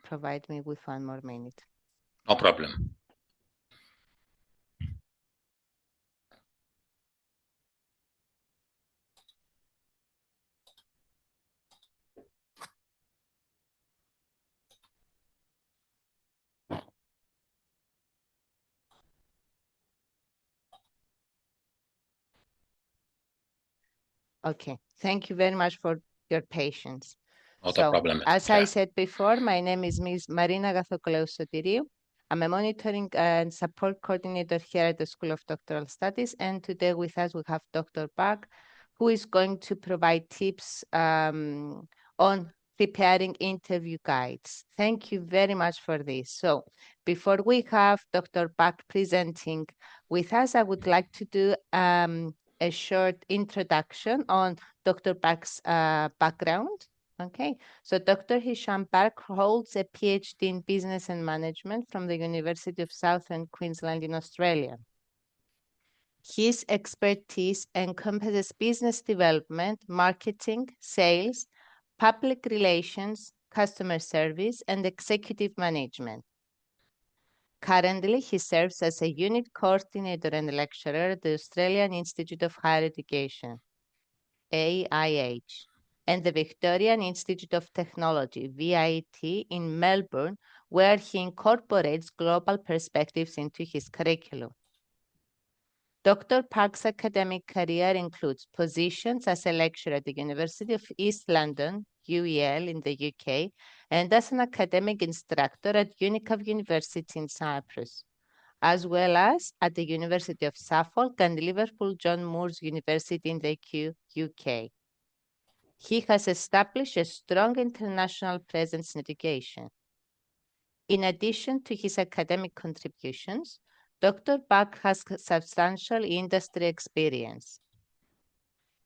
provide me with 1 more minute. No problem. Okay, thank you very much for your patience. Not a problem. As I said before, my name is Ms. Marina Gathokolaou-Sotiriou. I'm a monitoring and support coordinator here at the School of Doctoral Studies. And today with us, we have Dr. Bakr, who is going to provide tips on preparing interview guides. Thank you very much for this. So before we have Dr. Bakr presenting with us, I would like to do a short introduction on Dr. Bakr's background. Okay, so Dr. Hisham Bakr holds a PhD in Business and Management from the University of Southern Queensland in Australia. His expertise encompasses business development, marketing, sales, public relations, customer service, and executive management. Currently, he serves as a unit coordinator and lecturer at the Australian Institute of Higher Education, AIH, and the Victorian Institute of Technology, VIT, in Melbourne, where he incorporates global perspectives into his curriculum. Dr. Bakr's academic career includes positions as a lecturer at the University of East London, UEL, in the UK, and as an academic instructor at Unicaf University in Cyprus, as well as at the University of Suffolk and Liverpool John Moores University in the UK. He has established a strong international presence in education. In addition to his academic contributions, Dr. Bakr has substantial industry experience.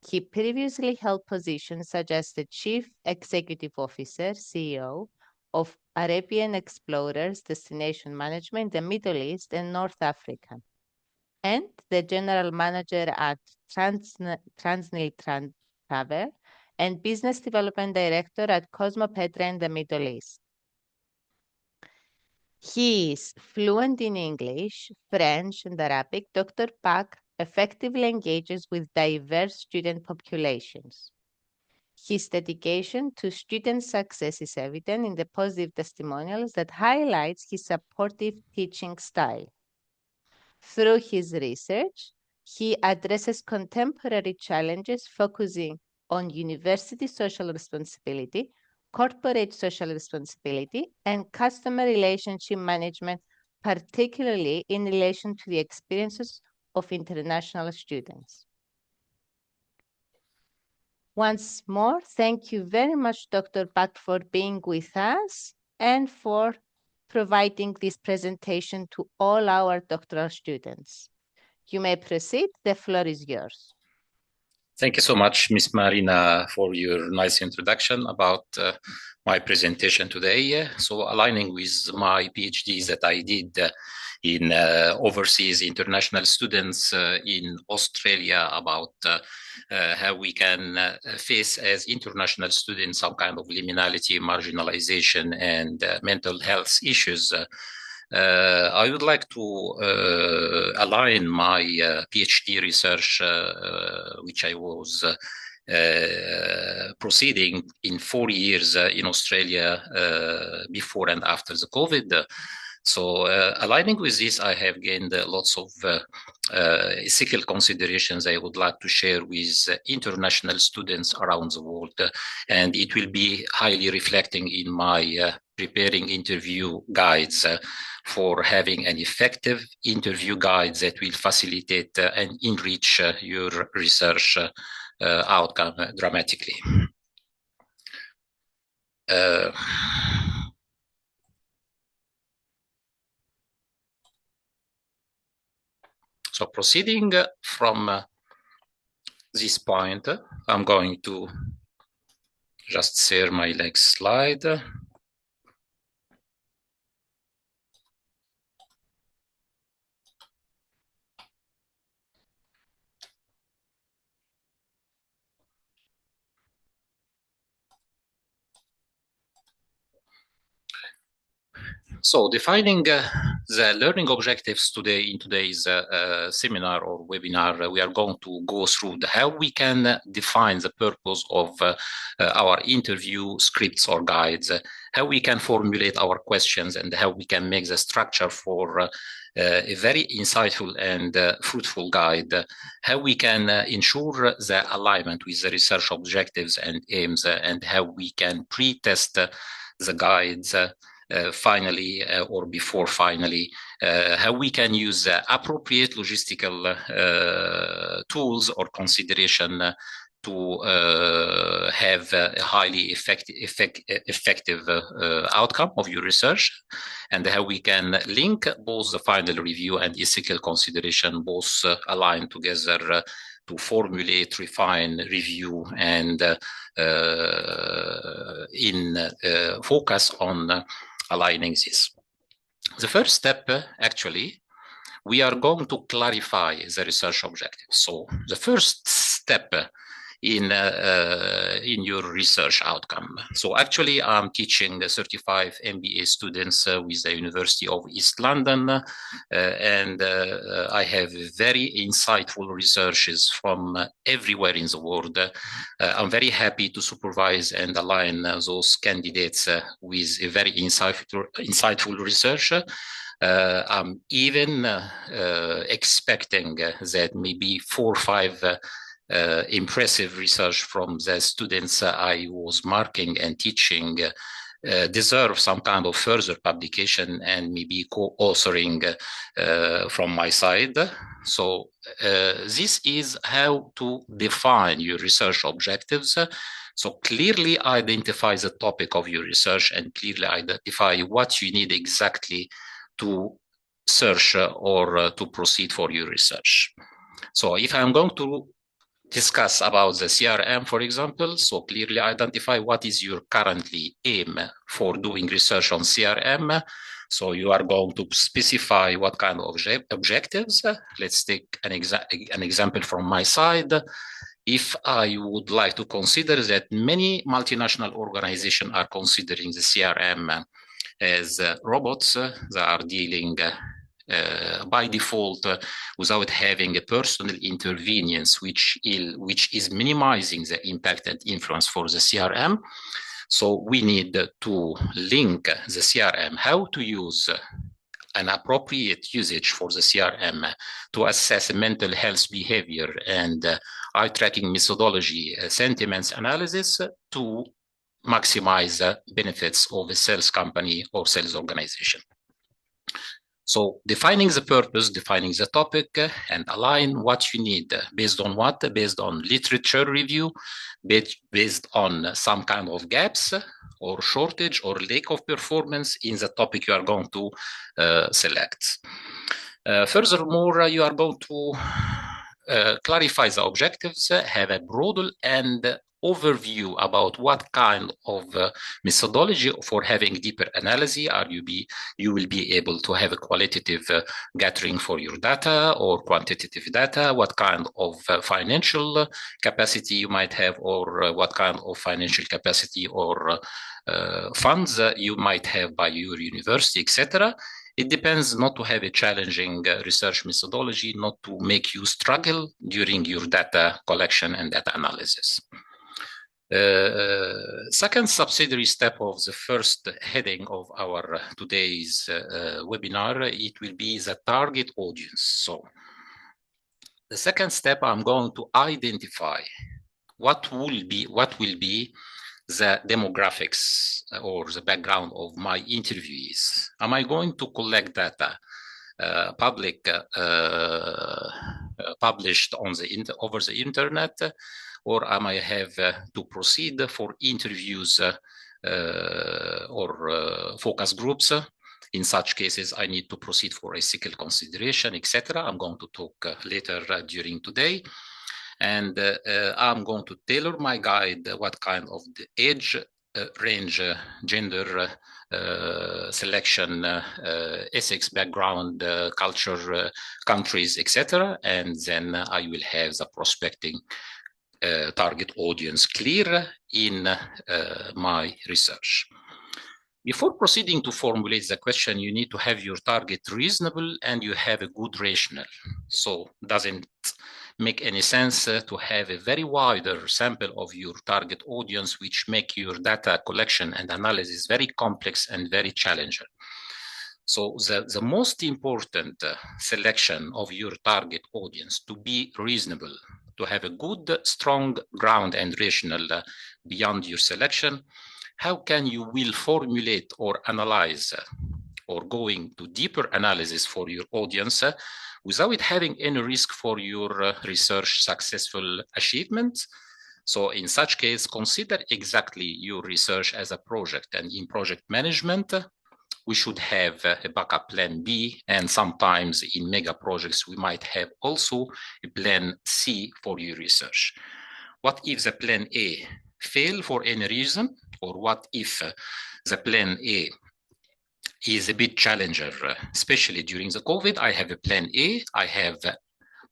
He previously held positions such as the Chief Executive Officer, CEO, of Arabian Explorers Destination Management in the Middle East and North Africa, and the General Manager at Transnil Travel and Business Development Director at Cosmopetra in the Middle East. He is fluent in English, French, and Arabic. Dr. Bakr effectively engages with diverse student populations. His dedication to student success is evident in the positive testimonials that highlights his supportive teaching style. Through his research, he addresses contemporary challenges focusing on university social responsibility, corporate social responsibility, and customer relationship management, particularly in relation to the experiences of international students. Once more, thank you very much, Dr. Bakr, for being with us and for providing this presentation to all our doctoral students. You may proceed. The floor is yours. Thank you so much, Ms. Marina, for your nice introduction about my presentation today. So aligning with my PhDs that I did in overseas international students in Australia about how we can face as international students some kind of liminality, marginalization, and mental health issues. I would like to align my PhD research, which I was proceeding in 4 years in Australia before and after the COVID. So aligning with this, I have gained lots of ethical considerations I would like to share with international students around the world. And it will be highly reflecting in my preparing interview guides for having an effective interview guide that will facilitate and enrich your research outcome dramatically. So proceeding from this point, I'm going to just share my next slide. So defining the learning objectives today in today's seminar or webinar, we are going to go through how we can define the purpose of our interview scripts or guides, how we can formulate our questions, and how we can make the structure for a very insightful and fruitful guide, how we can ensure the alignment with the research objectives and aims, and how we can pre-test the guides finally or before finally, how we can use appropriate logistical tools or consideration to have a highly effective outcome of your research, and how we can link both the final review and ethical consideration, both aligned together to formulate, refine, review, and focus on aligning this. The first step, actually, we are going to clarify the research objectives. So the first step in your research outcome. So actually, I'm teaching 35 MBA students with the University of East London, and I have very insightful researchers from everywhere in the world. I'm very happy to supervise and align those candidates with a very insightful research. I'm even expecting that maybe 4 or 5 impressive research from the students I was marking and teaching deserve some kind of further publication and maybe co-authoring from my side. So this is how to define your research objectives. So clearly identify the topic of your research and clearly identify what you need exactly to search or to proceed for your research. So if I'm going to discuss about the CRM, for example, so clearly identify what is your currently aim for doing research on CRM. So you are going to specify what kind of objectives. Let's take an example from my side. If I would like to consider that many multinational organizations are considering the CRM as robots that are dealing by default without having a personal intervenience, which is minimizing the impact and influence for the CRM. So we need to link the CRM, how to use an appropriate usage for the CRM to assess mental health behavior and eye tracking methodology, sentiments analysis to maximize the benefits of a sales company or sales organization. So defining the purpose, defining the topic, and align what you need based on what? Based on literature review, based on some kind of gaps or shortage or lack of performance in the topic you are going to select. Furthermore, you are going to clarify the objectives, have a broad and overview about what kind of methodology for having deeper analysis you will be able to have a qualitative gathering for your data or quantitative data, what kind of financial capacity you might have, or what kind of financial capacity or funds you might have by your university, etc. It depends not to have a challenging research methodology, not to make you struggle during your data collection and data analysis. Second subsidiary step of the first heading of our today's webinar, it will be the target audience. So the second step, I'm going to identify what will be the demographics or the background of my interviewees. Am I going to collect data published on over the internet, or am I have to proceed for interviews or focus groups? In such cases, I need to proceed for ethical consideration, etc. I'm going to talk later during today. And I'm going to tailor my guide, what kind of the age range, gender, selection, ethics background, culture, countries, etc. And then I will have the prospecting target audience clear in my research. Before proceeding to formulate the question, you need to have your target reasonable and you have a good rationale. So doesn't make any sense to have a very wider sample of your target audience, which make your data collection and analysis very complex and very challenging. So the most important selection of your target audience to be reasonable, to have a good, strong ground and rationale beyond your selection, how can you will formulate or analyze or going to deeper analysis for your audience without having any risk for your research successful achievement? So in such case, consider exactly your research as a project, and in project management, we should have a backup plan B, and sometimes in mega projects, we might have also a plan C for your research. What if the plan A fail for any reason? Or what if the plan A is a bit challenger, especially during the COVID? I have a plan A, I have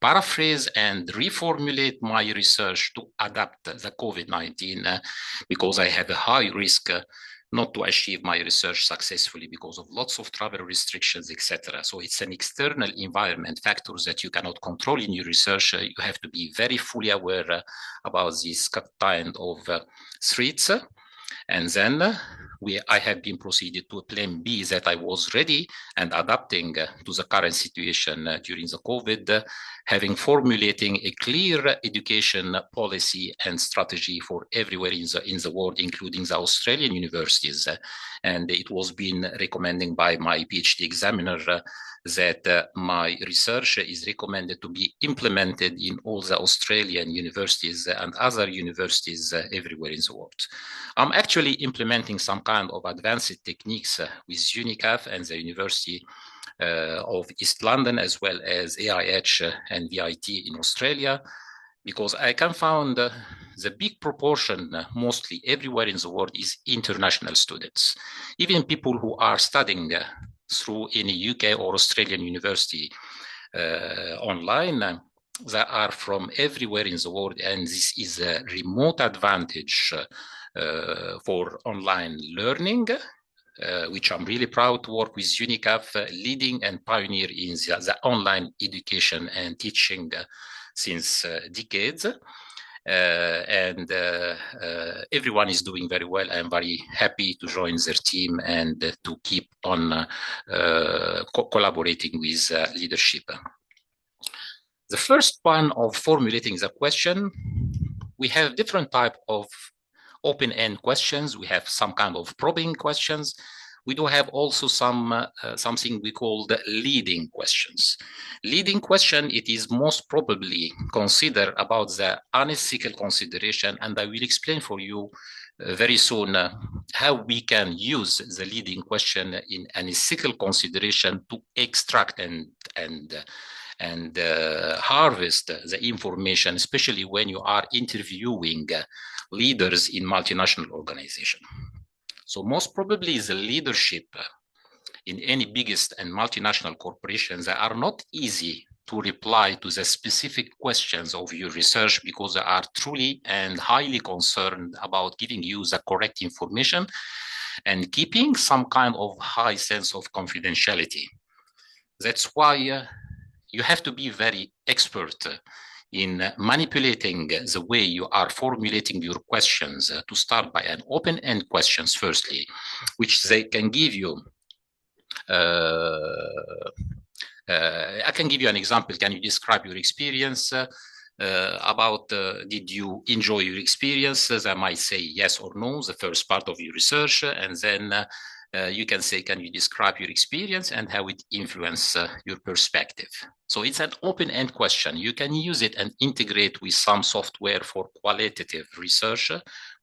paraphrase and reformulate my research to adapt the COVID-19 because I have a high risk not to achieve my research successfully because of lots of travel restrictions, etc. So it's an external environment factors that you cannot control in your research. You have to be very fully aware about this kind of threats. And then I have been proceeded to a plan B that I was ready and adapting to the current situation during the COVID, having formulating a clear education policy and strategy for everywhere in the world, including the Australian universities. And it was been recommending by my PhD examiner that my research is recommended to be implemented in all the Australian universities and other universities everywhere in the world. I'm actually implementing some kind of advanced techniques with Unicaf and the University of East London, as well as AIH and VIT in Australia, because I can find the big proportion, mostly everywhere in the world, is international students. Even people who are studying through any UK or Australian university online, they are from everywhere in the world, and this is a remote advantage for online learning, which I'm really proud to work with Unicaf, leading and pioneer in the online education and teaching since decades. Everyone is doing very well. I'm very happy to join their team and to keep on collaborating with leadership. The first one of formulating the question, we have different type of open-end questions. We have some kind of probing questions. We do have also something we call the leading questions. Leading question, it is most probably considered about the unethical consideration, and I will explain for you very soon how we can use the leading question in an ethical consideration to extract and harvest the information, especially when you are interviewing leaders in multinational organizations. So most probably the leadership in any biggest and multinational corporations that are not easy to reply to the specific questions of your research because they are truly and highly concerned about giving you the correct information and keeping some kind of high sense of confidentiality. That's why you have to be very expert in manipulating the way you are formulating your questions to start by an open-end questions firstly, which they can give you. I can give you an example. Can you describe your experience about did you enjoy your experiences? I might say yes or no, the first part of your research, and then you can say, can you describe your experience and how it influenced your perspective? So it's an open-end question. You can use it and integrate with some software for qualitative research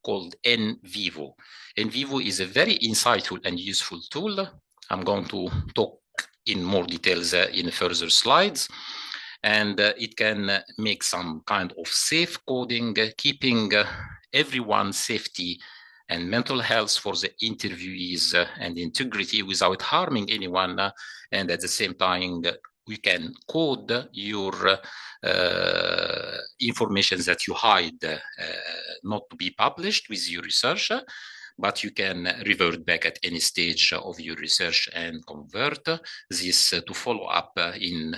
called NVivo. NVivo is a very insightful and useful tool. I'm going to talk in more details in further slides. And it can make some kind of safe coding, keeping everyone's safety and mental health for the interviewees and integrity without harming anyone. And at the same time, we can code your information that you hide not to be published with your research, but you can revert back at any stage of your research and convert this to follow up in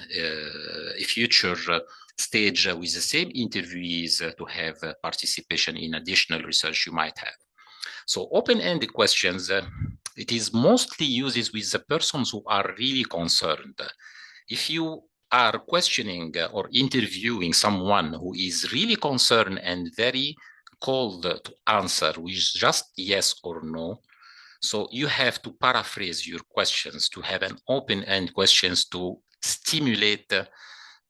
a future stage with the same interviewees to have participation in additional research you might have. So open-ended questions, it is mostly used with the persons who are really concerned. If you are questioning or interviewing someone who is really concerned and very cold to answer with just yes or no, so you have to paraphrase your questions to have an open-end questions to stimulate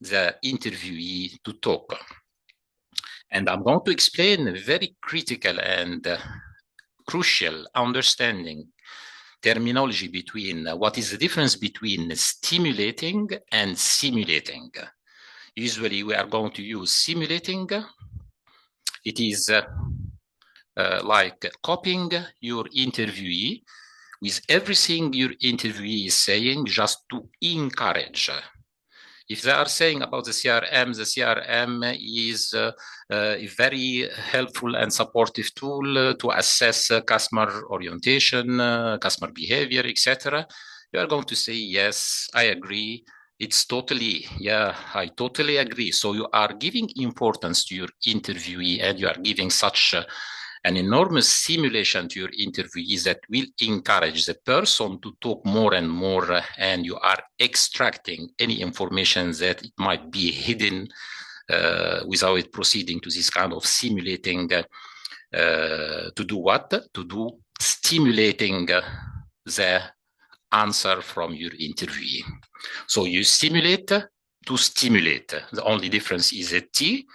the interviewee to talk. And I'm going to explain a very critical and crucial understanding terminology between what is the difference between stimulating and simulating. Usually we are going to use simulating. It is like copying your interviewee with everything your interviewee is saying just to encourage. If they are saying about the CRM is a very helpful and supportive tool to assess customer orientation, customer behavior, etc. You are going to say, yes, I agree. It's totally, yeah, I totally agree. So you are giving importance to your interviewee and you are giving such an enormous simulation to your interviewees that will encourage the person to talk more and more, and you are extracting any information that it might be hidden without it proceeding to this kind of simulating to do what? To do stimulating the answer from your interviewee. So you simulate to stimulate. The only difference is a T,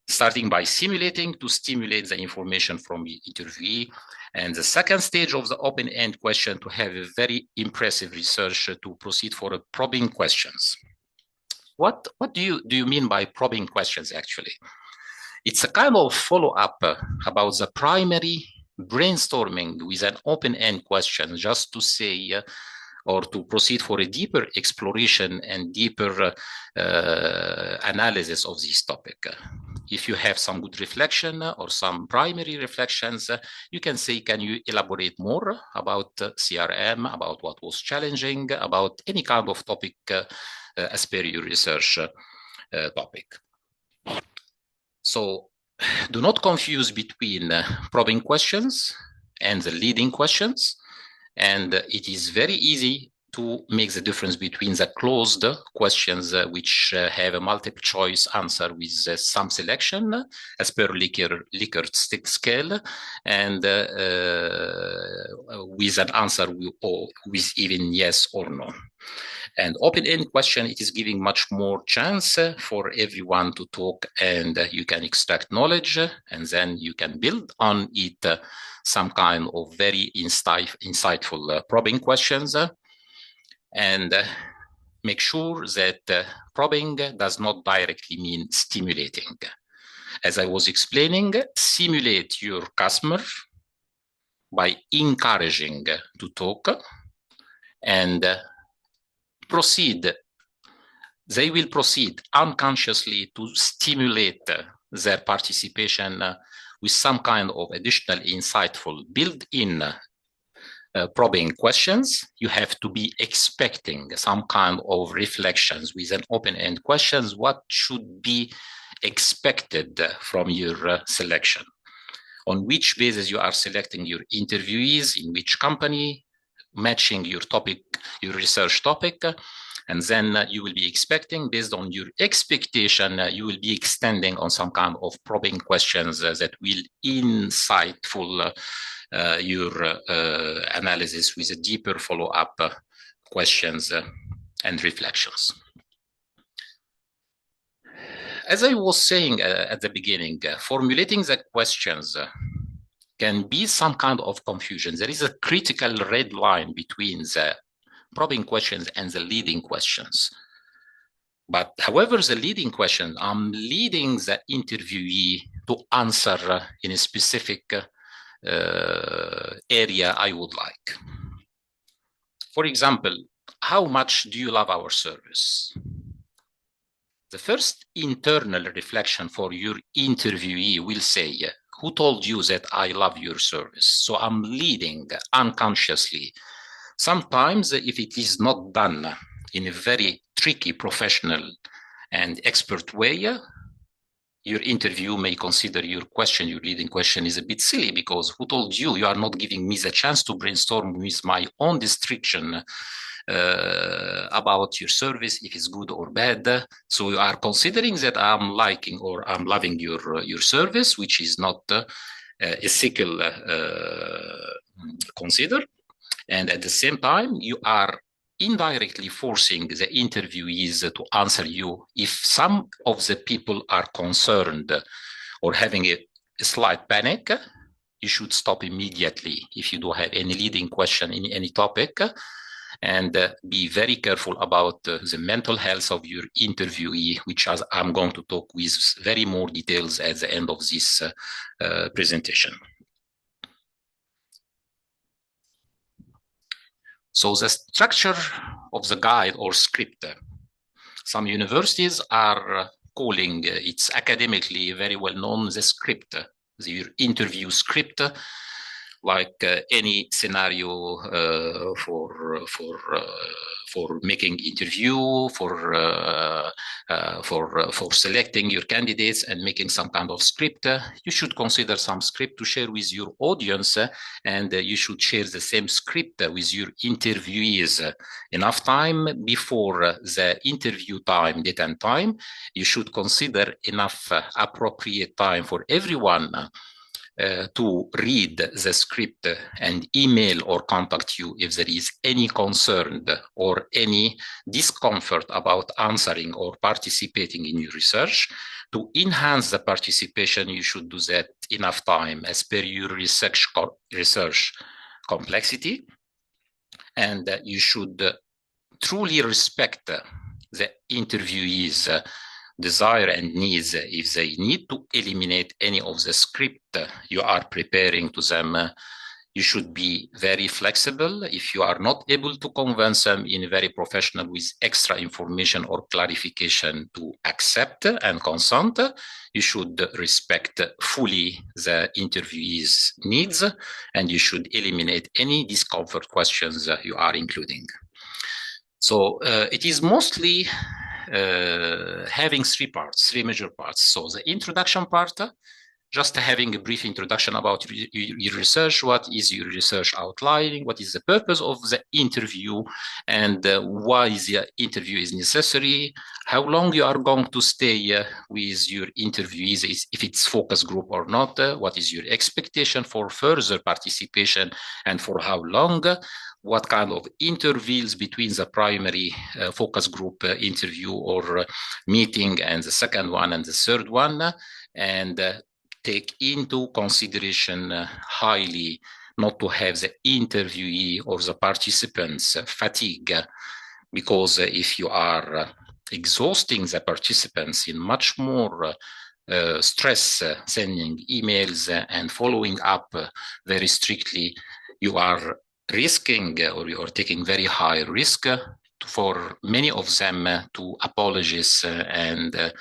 starting by simulating to stimulate the information from the interviewee. And the second stage of the open-end question to have a very impressive research to proceed for a probing questions. What do you mean by probing questions actually? It's a kind of follow-up about the primary brainstorming with an open-end question just to say or to proceed for a deeper exploration and deeper analysis of this topic. If you have some good reflection or some primary reflections, you can say, can you elaborate more about CRM, about what was challenging, about any kind of topic as per your research topic. So do not confuse between probing questions and the leading questions. And it is very easy to make the difference between the closed questions which have a multiple choice answer with some selection as per Likert scale and with an answer with even yes or no. And open-end question, it is giving much more chance for everyone to talk and you can extract knowledge and then you can build on it some kind of very insightful probing questions and make sure that probing does not directly mean stimulating. As I was explaining, simulate your customer by encouraging to talk and proceed. They will proceed unconsciously to stimulate their participation with some kind of additional insightful built-in probing questions. You have to be expecting some kind of reflections with an open-end questions. What should be expected from your selection? On which basis you are selecting your interviewees, in which company, matching your topic, your research topic, and then you will be expecting, based on your expectation, you will be extending on some kind of probing questions that will insightful your analysis with a deeper follow-up questions and reflections. As I was saying at the beginning, formulating the questions can be some kind of confusion. There is a critical red line between the probing questions and the leading questions. But however, the leading question, I'm leading the interviewee to answer in a specific area I would like. For example, how much do you love our service? The first internal reflection for your interviewee will say, Who told you that I love your service? So I'm leading unconsciously. Sometimes if it is not done in a very tricky, professional and expert way, your interview may consider your leading question is a bit silly, because who told you? You are not giving me the chance to brainstorm with my own restriction about your service, if it's good or bad. So you are considering that I'm liking or I'm loving your service, which is not ethical consider. And at the same time, you are indirectly forcing the interviewees to answer you. If some of the people are concerned or having a slight panic, you should stop immediately if you don't have any leading question in any topic, and be very careful about the mental health of your interviewee, which I'm going to talk with very more details at the end of this presentation. So the structure of the guide or script, some universities are calling it's academically very well known, the script, the interview script, like any scenario for making interview, for selecting your candidates and making some kind of script. You should consider some script to share with your audience, and you should share the same script with your interviewees enough time before the interview time, date and time. You should consider enough appropriate time for everyone to read the script and email or contact you if there is any concern or any discomfort about answering or participating in your research. To enhance the participation, you should do that enough time as per your research complexity, and you should truly respect the interviewees' desire and needs. If they need to eliminate any of the script you are preparing to them, you should be very flexible. If you are not able to convince them in very professional with extra information or clarification to accept and consent, you should respect fully the interviewee's needs, and you should eliminate any discomfort questions you are including. So it is mostly having three major parts. So the introduction part, just having a brief introduction about your research. What is your research outlining? What is the purpose of the interview? And why the interview is necessary? How long you are going to stay with your interviewees, if it's focus group or not? What is your expectation for further participation and for how long? What kind of intervals between the primary focus group interview or meeting and the second one and the third one, and take into consideration highly not to have the interviewee or the participants fatigue, because if you are exhausting the participants in much more stress, sending emails and following up very strictly, you are risking or you are taking very high risk for many of them to apologize and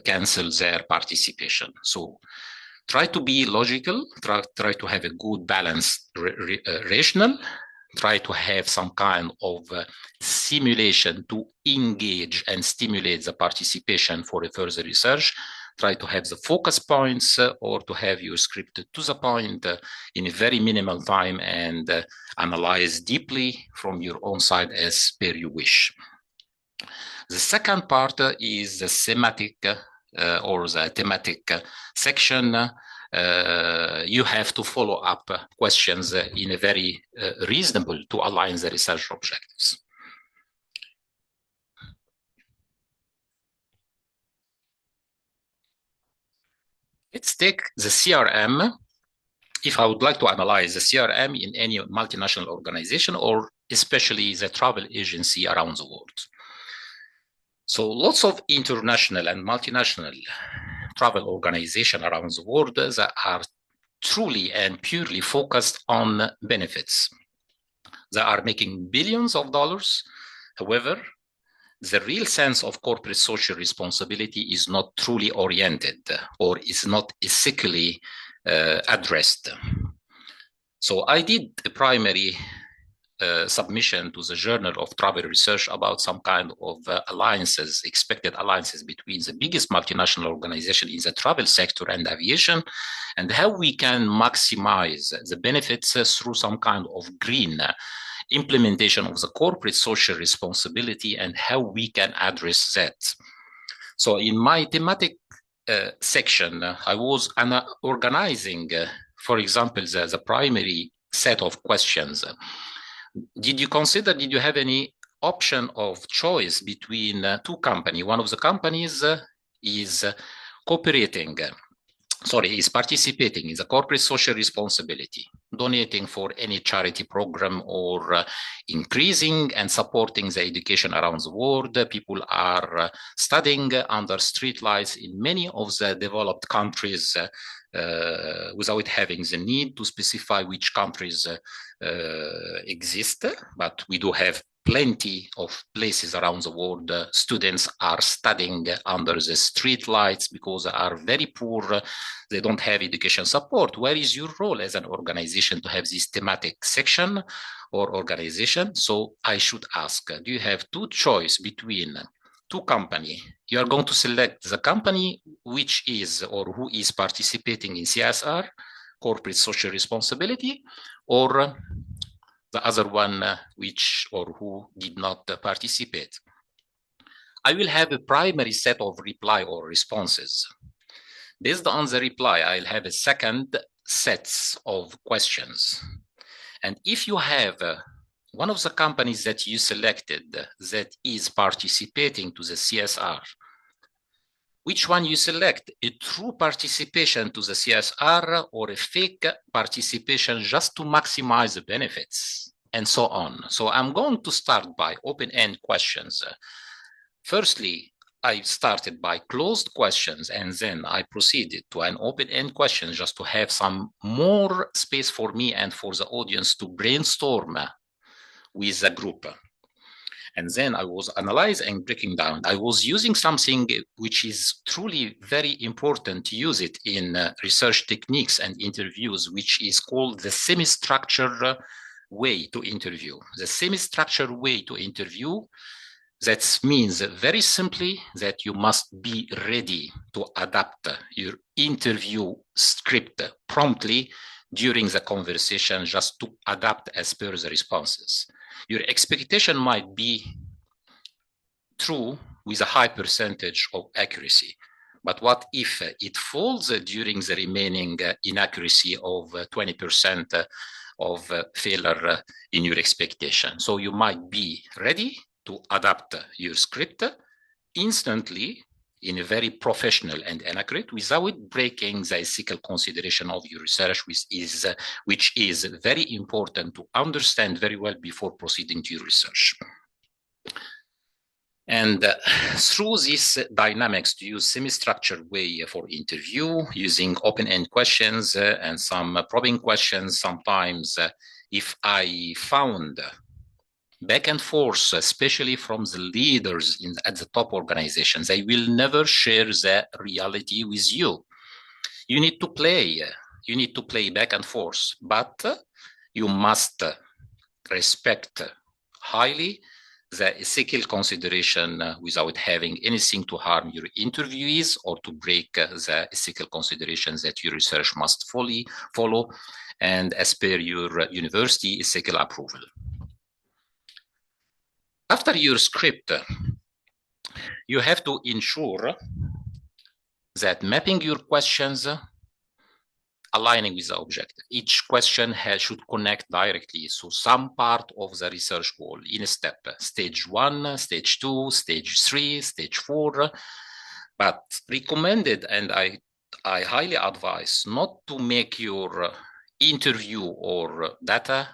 cancel their participation. So try to be logical, try to have a good balance, rational, try to have some kind of simulation to engage and stimulate the participation for a further research. Try to have the focus points or to have your script to the point in a very minimal time, and analyze deeply from your own side as per you wish. The second part is the thematic or the thematic section. You have to follow up questions in a very reasonable to align the research objectives. Let's take the CRM. If I would like to analyze the CRM in any multinational organization, or especially the travel agency around the world. So lots of international and multinational travel organizations around the world that are truly and purely focused on benefits. They are making billions of dollars. However, the real sense of corporate social responsibility is not truly oriented, or is not ethically addressed. So I did a primary submission to the Journal of Travel Research about some kind of alliances, expected alliances between the biggest multinational organization in the travel sector and aviation, and how we can maximize the benefits through some kind of green implementation of the corporate social responsibility and how we can address that. So in my thematic section, I was organizing, for example, the primary set of questions. Did you have any option of choice between two companies? One of the companies is participating in the corporate social responsibility, donating for any charity program or increasing and supporting the education around the world. People are studying under streetlights in many of the developed countries without having the need to specify which countries exist, but we do have plenty of places around the world. Students are studying under the street lights because they are very poor. They don't have education support. Where is your role as an organization to have this thematic section or organization? So I should ask, do you have two choices between two companies? You are going to select the company which is or who is participating in CSR, corporate social responsibility, or the other one which or who did not participate. I will have a primary set of reply or responses. Based on the reply, I'll have a second sets of questions. And if you have one of the companies that you selected that is participating to the CSR, which one you select, a true participation to the CSR or a fake participation just to maximize the benefits, and so on. So I'm going to start by open-end questions. Firstly, I started by closed questions, and then I proceeded to an open-end question just to have some more space for me and for the audience to brainstorm with the group. And then I was analyzing and breaking down. I was using something which is truly very important to use it in research techniques and interviews, which is called the semi-structured way to interview. The semi-structured way to interview, that means very simply that you must be ready to adapt your interview script promptly during the conversation, just to adapt as per the responses. Your expectation might be true with a high percentage of accuracy, but what if it falls during the remaining inaccuracy of 20% of failure in your expectation? So you might be ready to adapt your script instantly in a very professional and accurate without breaking the ethical consideration of your research, which is very important to understand very well before proceeding to your research. And through these dynamics, to use semi-structured way for interview, using open-end questions and some probing questions, sometimes if I found back and forth, especially from the leaders at the top organizations, they will never share the reality with you. You need to play back and forth, but you must respect highly the ethical consideration without having anything to harm your interviewees or to break the ethical considerations that your research must fully follow and as per your university ethical approval. After your script, you have to ensure that mapping your questions aligning with the objective. Each question should connect directly to some part of the research goal in a step. Stage 1, stage 2, stage 3, stage 4. But recommended, and I highly advise not to make your interview or data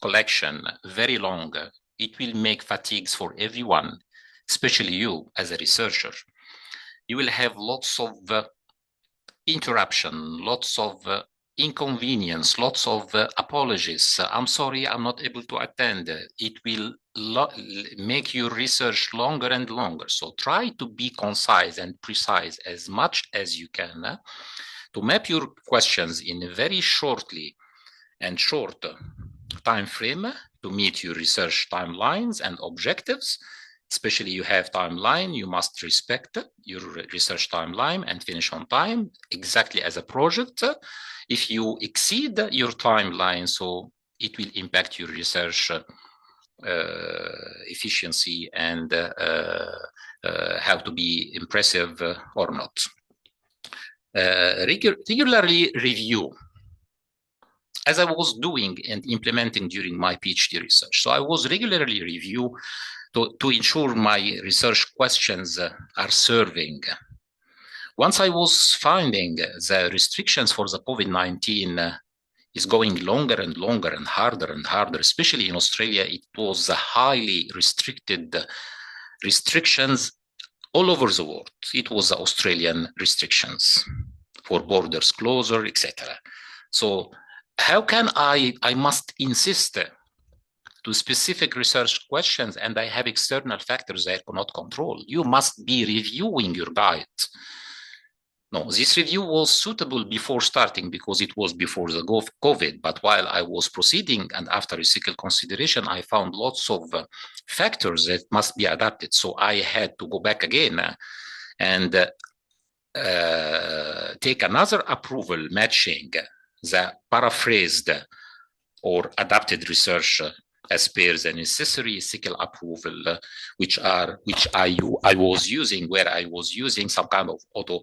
collection very long. It will make fatigues for everyone, especially you as a researcher. You will have lots of interruption, lots of inconvenience, lots of apologies. I'm sorry, I'm not able to attend. It will make your research longer and longer. So try to be concise and precise as much as you can to map your questions in a very short time frame to meet your research timelines and objectives. Especially you have timeline, you must respect your research timeline and finish on time, exactly as a project. If you exceed your timeline, so it will impact your research efficiency and how to be impressive or not. Regularly review, as I was doing and implementing during my PhD research. So I was regularly review to ensure my research questions are serving. Once I was finding the restrictions for the COVID-19 is going longer and longer and harder, especially in Australia, it was highly restricted restrictions all over the world. It was the Australian restrictions for borders closure, etc. So how can I must insist to specific research questions, and I have external factors that I cannot control. You must be reviewing your guide. No, this review was suitable before starting because it was before the COVID, but while I was proceeding and after ethical consideration, I found lots of factors that must be adapted. So I had to go back again and take another approval matching the paraphrased or adapted research as per the necessary ethical approval, which I was using, where I was using some kind of auto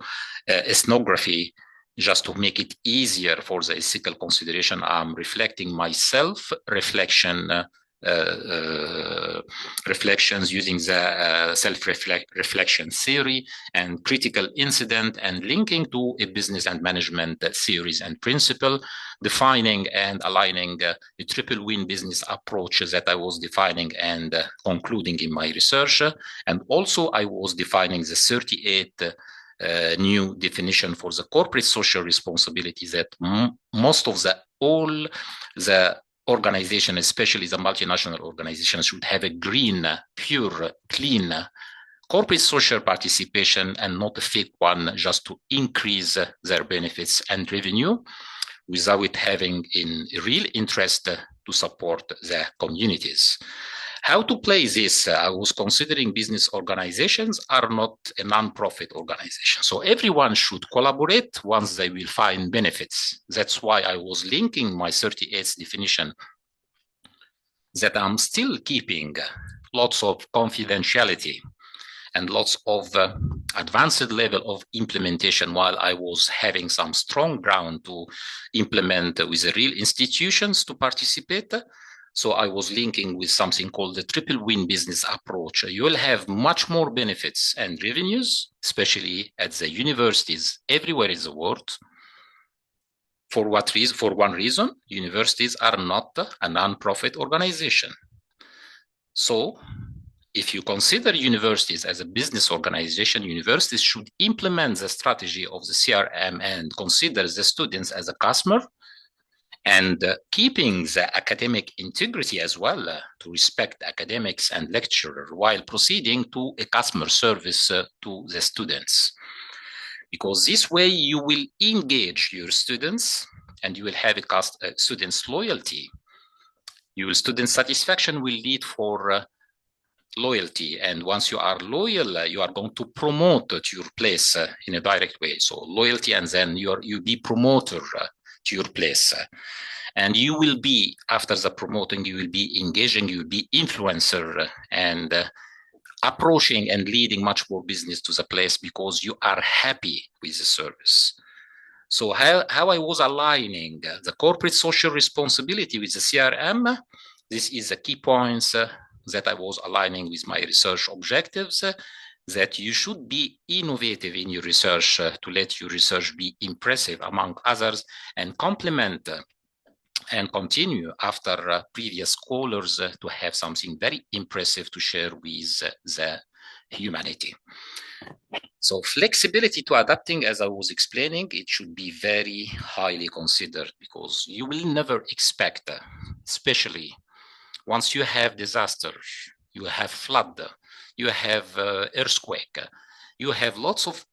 ethnography just to make it easier for the ethical consideration. I'm reflecting my reflections using the self-reflection theory and critical incident and linking to a business and management theories and principle, defining and aligning a triple win business approach that I was defining and concluding in my research. And also I was defining the 38 new definition for the corporate social responsibility that most of all the organization, especially the multinational organizations, should have a green, pure, clean corporate social participation and not a fake one just to increase their benefits and revenue without having in real interest to support the communities. How to play this? I was considering business organizations are not a non-profit organization. So everyone should collaborate once they will find benefits. That's why I was linking my 38th definition that I'm still keeping lots of confidentiality and lots of advanced level of implementation while I was having some strong ground to implement with the real institutions to participate. So I was linking with something called the triple win business approach. You will have much more benefits and revenues, especially at the universities everywhere in the world. For what reason? For one reason, universities are not a non-profit organization. So if you consider universities as a business organization, universities should implement the strategy of the CRM and consider the students as a customer, and keeping the academic integrity as well, to respect academics and lecturer while proceeding to a customer service to the students. Because this way you will engage your students and you will have a students' loyalty. Your student satisfaction will lead for loyalty. And once you are loyal, you are going to promote your place in a direct way. So loyalty, and then you'll be promoter to your place. And you will be, after the promoting, you will be engaging, you will be influencer and approaching and leading much more business to the place because you are happy with the service. So how I was aligning the corporate social responsibility with the CRM, this is the key points that I was aligning with my research objectives, that you should be innovative in your research to let your research be impressive among others and complement and continue after previous callers to have something very impressive to share with the humanity. So flexibility to adapting, as I was explaining, it should be very highly considered because you will never expect, especially once you have disaster, you have flood, you have earthquake, you have lots of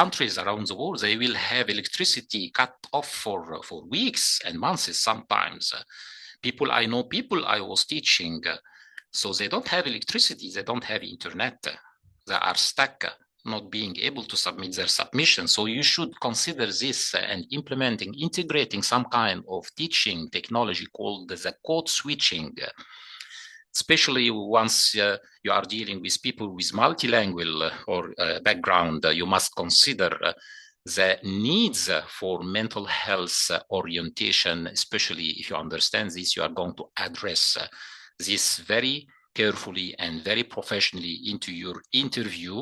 countries around the world, they will have electricity cut off for weeks and months sometimes. People I was teaching, so they don't have electricity, they don't have internet. They are stuck, not being able to submit their submission. So you should consider this and integrating some kind of teaching technology called the code switching. Especially once you are dealing with people with multilingual or background, you must consider the needs for mental health orientation, especially if you understand this, you are going to address this very carefully and very professionally into your interview,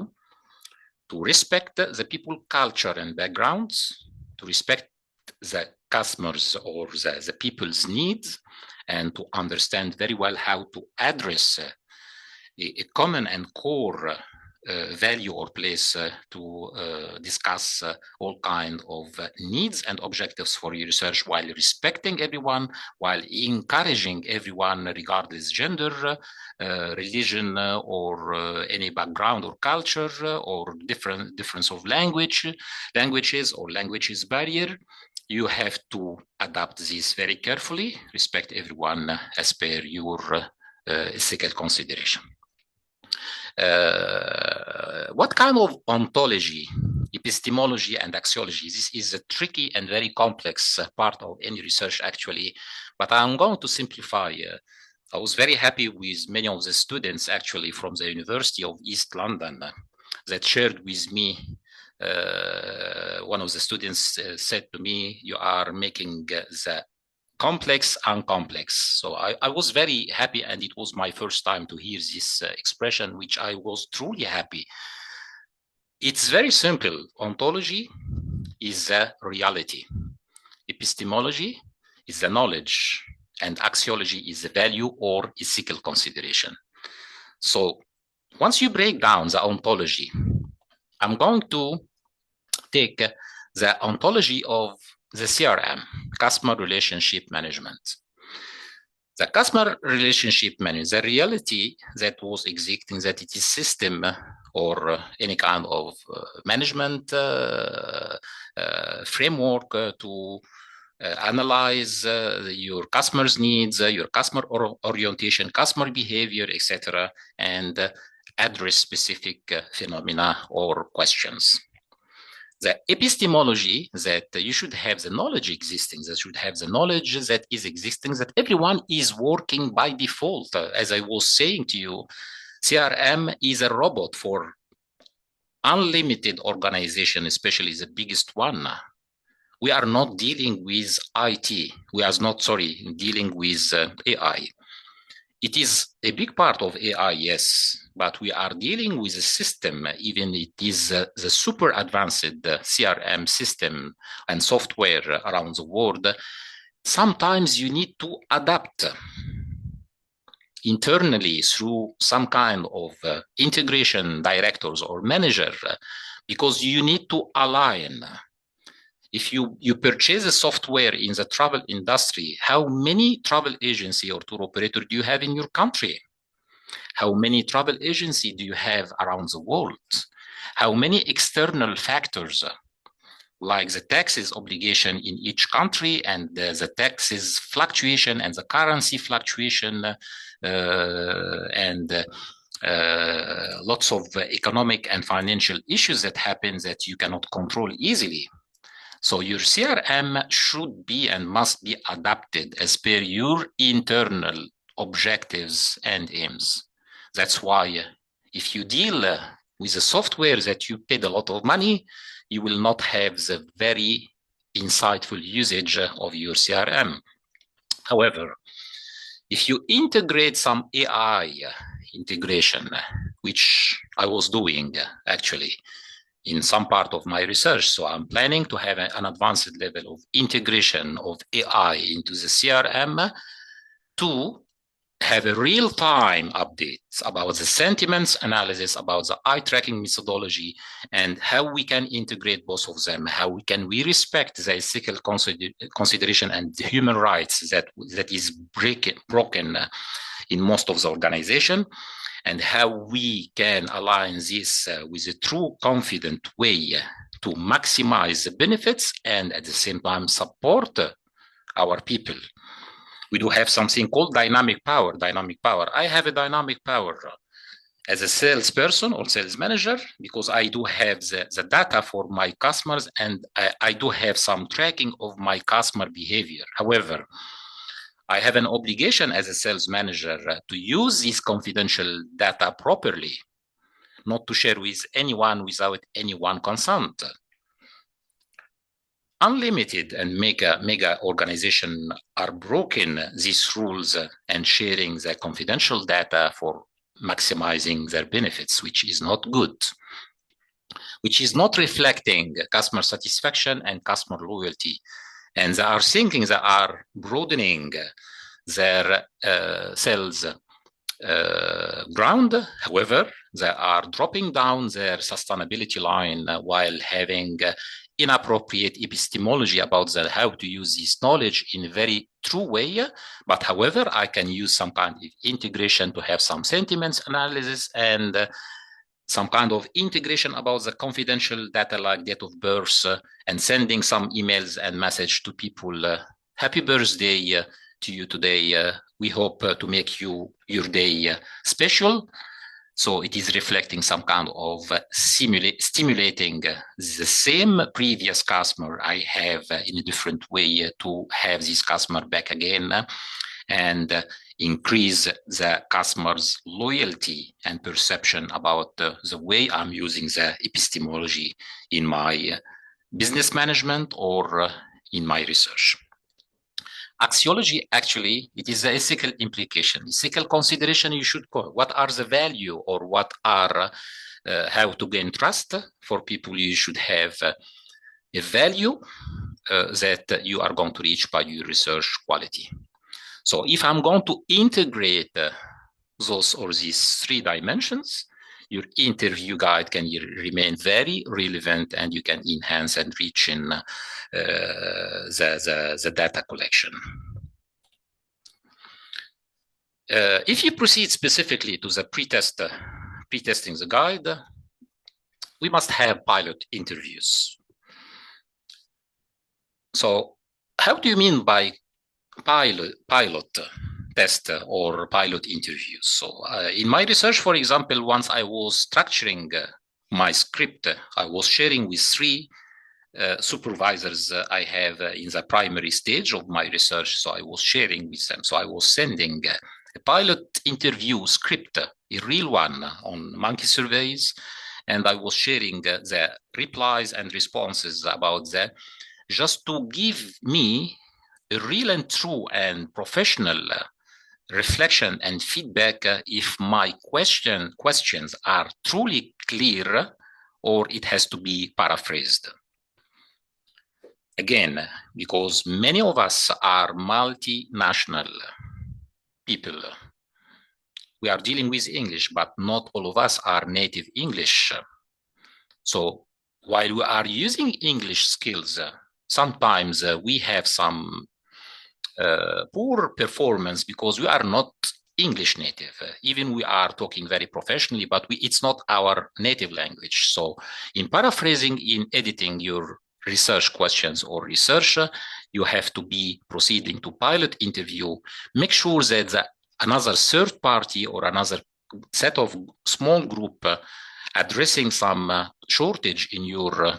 to respect the people culture and backgrounds, to respect the customers or the people's needs, and to understand very well how to address a common and core value or place to discuss all kinds of needs and objectives for your research, while respecting everyone, while encouraging everyone regardless gender, religion, or any background or culture, or difference of languages or languages barrier. You have to adapt this very carefully, respect everyone as per your ethical consideration. What kind of ontology, epistemology, and axiology? This is a tricky and very complex part of any research, actually, but I'm going to simplify. I was very happy with many of the students, actually, from the University of East London that shared with me. One of the students said to me, "You are making the complex uncomplex." So I was very happy, and it was my first time to hear this expression, which I was truly happy. It's very simple. Ontology is a reality. Epistemology is the knowledge, and axiology is the value or ethical consideration. So once you break down the ontology, I'm going to take the ontology of the CRM, customer relationship management. The customer relationship management, the reality that was existing, that it is system or any kind of management framework to analyze your customers' needs, your customer orientation, customer behavior, etc., and address specific phenomena or questions. The epistemology, that you should have the knowledge existing, that should have the knowledge that is existing, that everyone is working by default. As I was saying to you, CRM is a robot for unlimited organization, especially the biggest one. We are not dealing with IT. We are not, dealing with AI. It is a big part of AI, yes, but we are dealing with a system, even it is the super advanced CRM system and software around the world. Sometimes you need to adapt internally through some kind of integration directors or manager, because you need to align. If you purchase a software in the travel industry, how many travel agency or tour operator do you have in your country? How many travel agency do you have around the world? How many external factors, like the taxes obligation in each country and the taxes fluctuation and the currency fluctuation and lots of economic and financial issues that happen that you cannot control easily. So your CRM should be and must be adapted as per your internal objectives and aims. That's why if you deal with a software that you paid a lot of money, you will not have the very insightful usage of your CRM. However, if you integrate some AI integration, which I was doing actually in some part of my research. So I'm planning to have an advanced level of integration of AI into the CRM to have a real-time updates about the sentiments analysis, about the eye tracking methodology, and how we can integrate both of them, how we respect the ethical consideration and the human rights that is broken in most of the organization, and how we can align this with a true confident way to maximize the benefits and at the same time support our people. We do have something called dynamic power. I have a dynamic power as a salesperson or sales manager because I do have the data for my customers and I do have some tracking of my customer behavior. However, I have an obligation as a sales manager to use this confidential data properly, not to share with anyone without anyone consent. Unlimited and mega organization are broken these rules and sharing the confidential data for maximizing their benefits, which is not good, which is not reflecting customer satisfaction and customer loyalty. And they are thinking they are broadening their sales ground. However, they are dropping down their sustainability line while having inappropriate epistemology about how to use this knowledge in a very true way. But however, I can use some kind of integration to have some sentiments analysis and some kind of integration about the confidential data like date of birth and sending some emails and message to people. Happy birthday to you today. We hope to make your day special. So it is reflecting some kind of stimulating the same previous customer I have in a different way to have this customer back again and increase the customer's loyalty and perception about the way I'm using the epistemology in my business management or in my research. Axiology, actually, it is the ethical implication, ethical consideration you should call. What are the value or what are how to gain trust for people? You should have a value that you are going to reach by your research quality. So if I'm going to integrate those or these three dimensions, your interview guide can remain very relevant and you can enhance and reach in the data collection. If you proceed specifically to the pre-testing the guide, we must have pilot interviews. So how do you mean by pilot test or pilot interviews? So in my research, for example, once I was structuring my script, I was sharing with three supervisors I have in the primary stage of my research. So I was sharing with them. So I was sending a pilot interview script, a real one on monkey surveys. And I was sharing the replies and responses about that just to give me a real and true and professional reflection and feedback if my questions are truly clear or it has to be paraphrased. Again, because many of us are multinational people. We are dealing with English, but not all of us are native English. So while we are using English skills, sometimes we have some poor performance because we are not English native. Even we are talking very professionally, but it's not our native language. So in paraphrasing, in editing your research questions or research, you have to be proceeding to pilot interview. Make sure that another third party or another set of small group addressing some shortage in your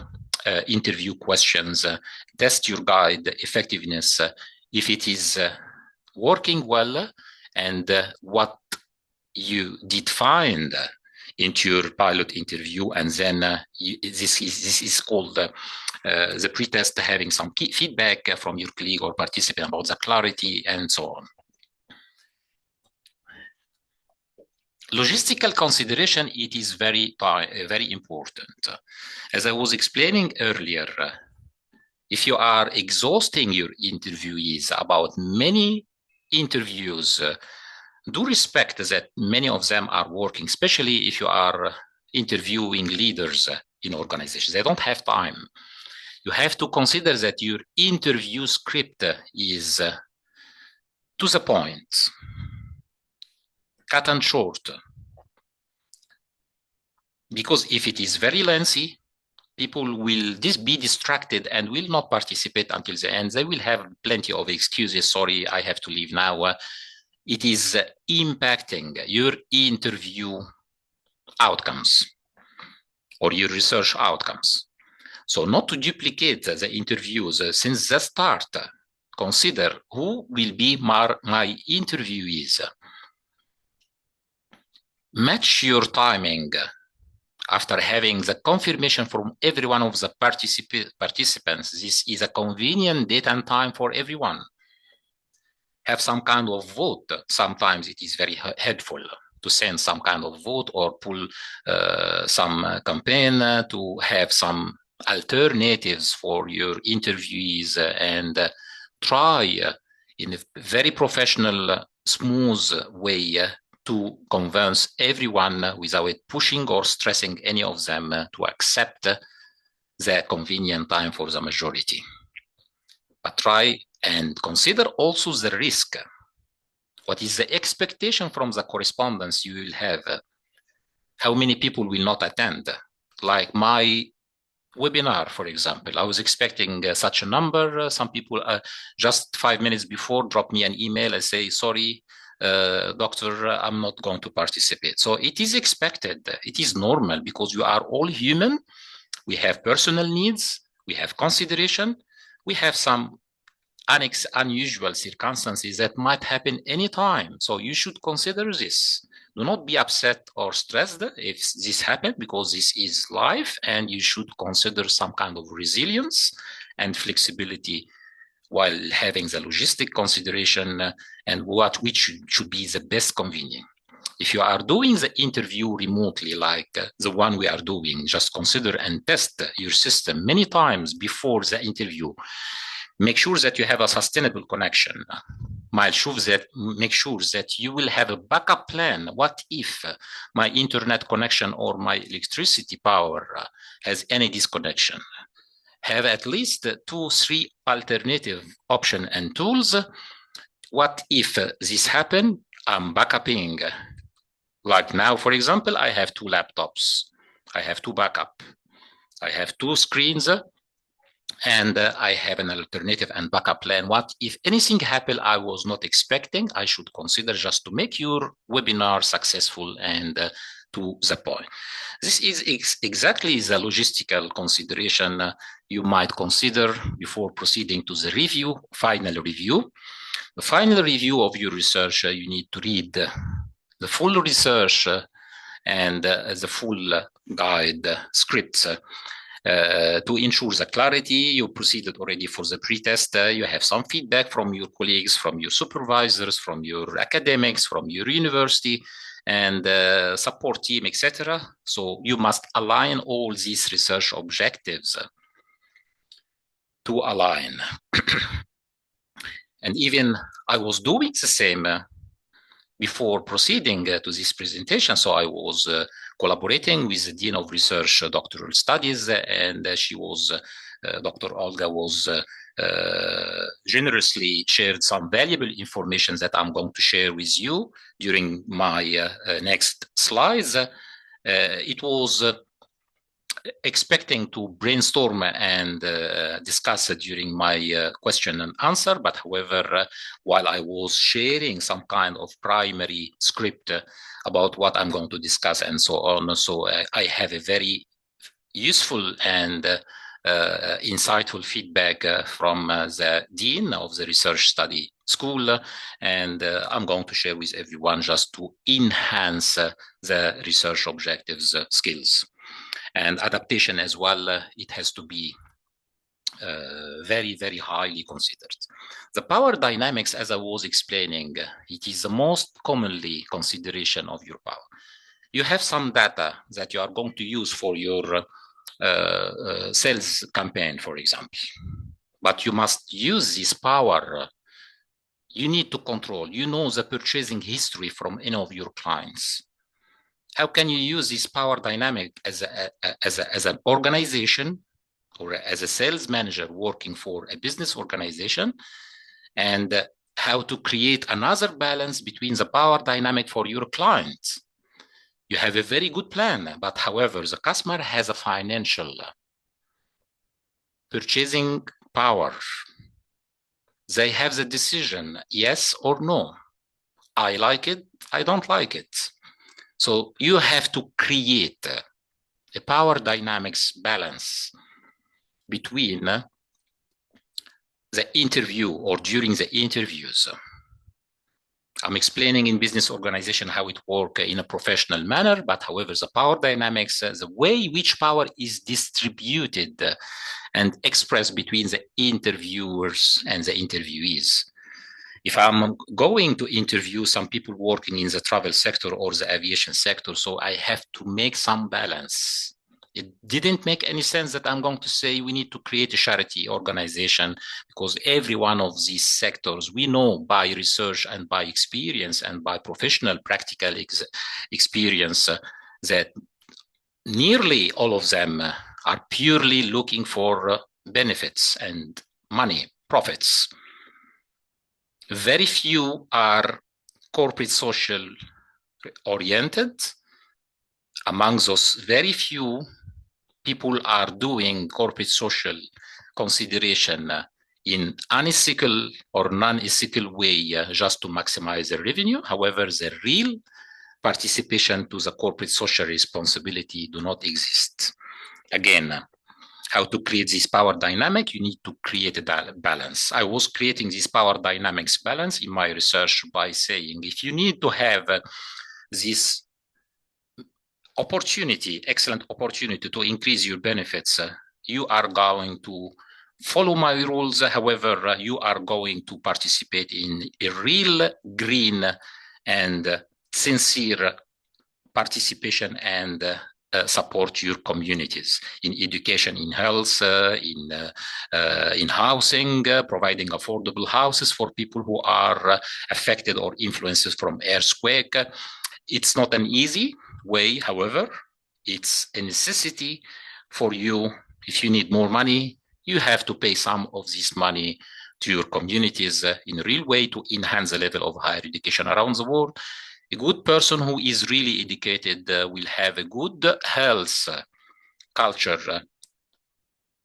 interview questions, test your guide effectiveness, if it is working well, and what you did find into your pilot interview, and then this is called the pre-test, having some key feedback from your colleague or participant about the clarity and so on. Logistical consideration, it is very important. As I was explaining earlier, if you are exhausting your interviewees about many interviews, do respect that many of them are working, especially if you are interviewing leaders in organizations. They don't have time. You have to consider that your interview script is to the point, cut and short. Because if it is very lengthy, people will be distracted and will not participate until the end. They will have plenty of excuses. Sorry, I have to leave now. It is impacting your interview outcomes or your research outcomes. So not to duplicate the interviews since the start, consider who will be my interviewees. Match your timing after having the confirmation from every one of the participants. This is a convenient date and time for everyone. Have some kind of vote. Sometimes it is very helpful to send some kind of vote or pull some campaign to have some alternatives for your interviewees and try in a very professional, smooth way to convince everyone without pushing or stressing any of them to accept the convenient time for the majority. But try and consider also the risk. What is the expectation from the correspondence you will have? How many people will not attend? Like my webinar, for example, I was expecting such a number. Some people just 5 minutes before drop me an email and say, sorry, doctor, I'm not going to participate. So it is expected. It is normal because you are all human. We have personal needs. We have consideration. We have some unusual circumstances that might happen anytime. So you should consider this. Do not be upset or stressed if this happens, because this is life, and you should consider some kind of resilience and flexibility while having the logistic consideration and which should be the best convenient. If you are doing the interview remotely, like the one we are doing, just consider and test your system many times before the interview. Make sure that you have a sustainable connection. Make sure that you will have a backup plan. What if my internet connection or my electricity power has any disconnection? Have at least 2-3 alternative options and tools. What if this happens? I'm backupping. Like now, for example, I have 2 laptops. I have 2 backup. I have 2 screens. And I have an alternative and backup plan. What if anything happened I was not expecting? I should consider just to make your webinar successful and to the point. This is exactly the logistical consideration you might consider before proceeding to the review, final review. The final review of your research, you need to read the full research and the full guide scripts. To ensure the clarity, you proceeded already for the pre-test. You have some feedback from your colleagues, from your supervisors, from your academics, from your university, and support team, etc. So you must align all these research objectives to align. And even I was doing the same before proceeding to this presentation. So I was collaborating with the Dean of Research Doctoral Studies, and she was, Dr. Olga was generously shared some valuable information that I'm going to share with you during my next slides. It was expecting to brainstorm and discuss it during my question and answer, but however, while I was sharing some kind of primary script about what I'm going to discuss and so on, so I have a very useful and insightful feedback from the Dean of the Research Study School, and I'm going to share with everyone just to enhance the research objectives skills. And adaptation as well, it has to be very, very highly considered. The power dynamics, as I was explaining, it is the most commonly consideration of your power. You have some data that you are going to use for your sales campaign, for example, but you must use this power. You need to control, you know, the purchasing history from any of your clients. How can you use this power dynamic as an organization or as a sales manager working for a business organization, and how to create another balance between the power dynamic for your clients? You have a very good plan, but however, the customer has a financial purchasing power. They have the decision, yes or no. I like it, I don't like it. So you have to create a power dynamics balance between the interview or during the interviews. I'm explaining in business organization how it works in a professional manner, but however, the power dynamics, the way which power is distributed and expressed between the interviewers and the interviewees. If I'm going to interview some people working in the travel sector or the aviation sector, so I have to make some balance. It didn't make any sense that I'm going to say we need to create a charity organization, because every one of these sectors, we know by research and by experience and by professional practical experience that nearly all of them are purely looking for benefits and money, profits. Very few are corporate social oriented. Among those very few, people are doing corporate social consideration in unethical or non-ethical way just to maximize their revenue. However, the real participation to the corporate social responsibility do not exist. Again, how to create this power dynamic, you need to create a balance. I was creating this power dynamics balance in my research by saying, if you need to have this opportunity, excellent opportunity to increase your benefits, you are going to follow my rules. However, you are going to participate in a real green and sincere participation and support your communities in education, in health, in housing, providing affordable houses for people who are affected or influenced from earthquake. It's not an easy way, however, it's a necessity for you. If you need more money, you have to pay some of this money to your communities in a real way to enhance the level of higher education around the world. A good person who is really educated will have a good health culture,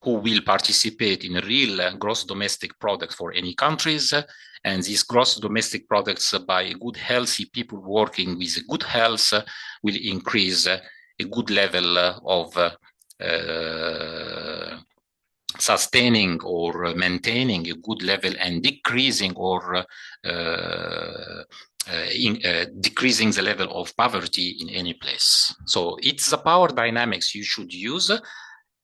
who will participate in a real gross domestic product for any countries. And these gross domestic products by good healthy people working with good health will increase a good level of sustaining or maintaining a good level and decreasing or decreasing the level of poverty in any place. So it's the power dynamics you should use.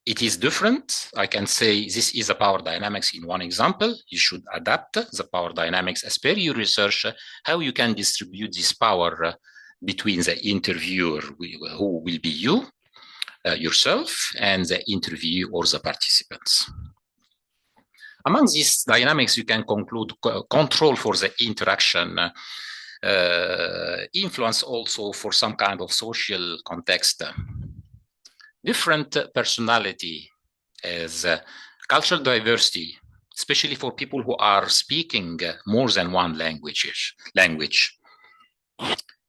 It is different. I can say this is a power dynamics in one example. You should adapt the power dynamics as per your research, how you can distribute this power between the interviewer, who will be you, yourself, and the interview or the participants. Among these dynamics, you can conclude control for the interaction, influence also for some kind of social context, different personality as cultural diversity, especially for people who are speaking more than one language.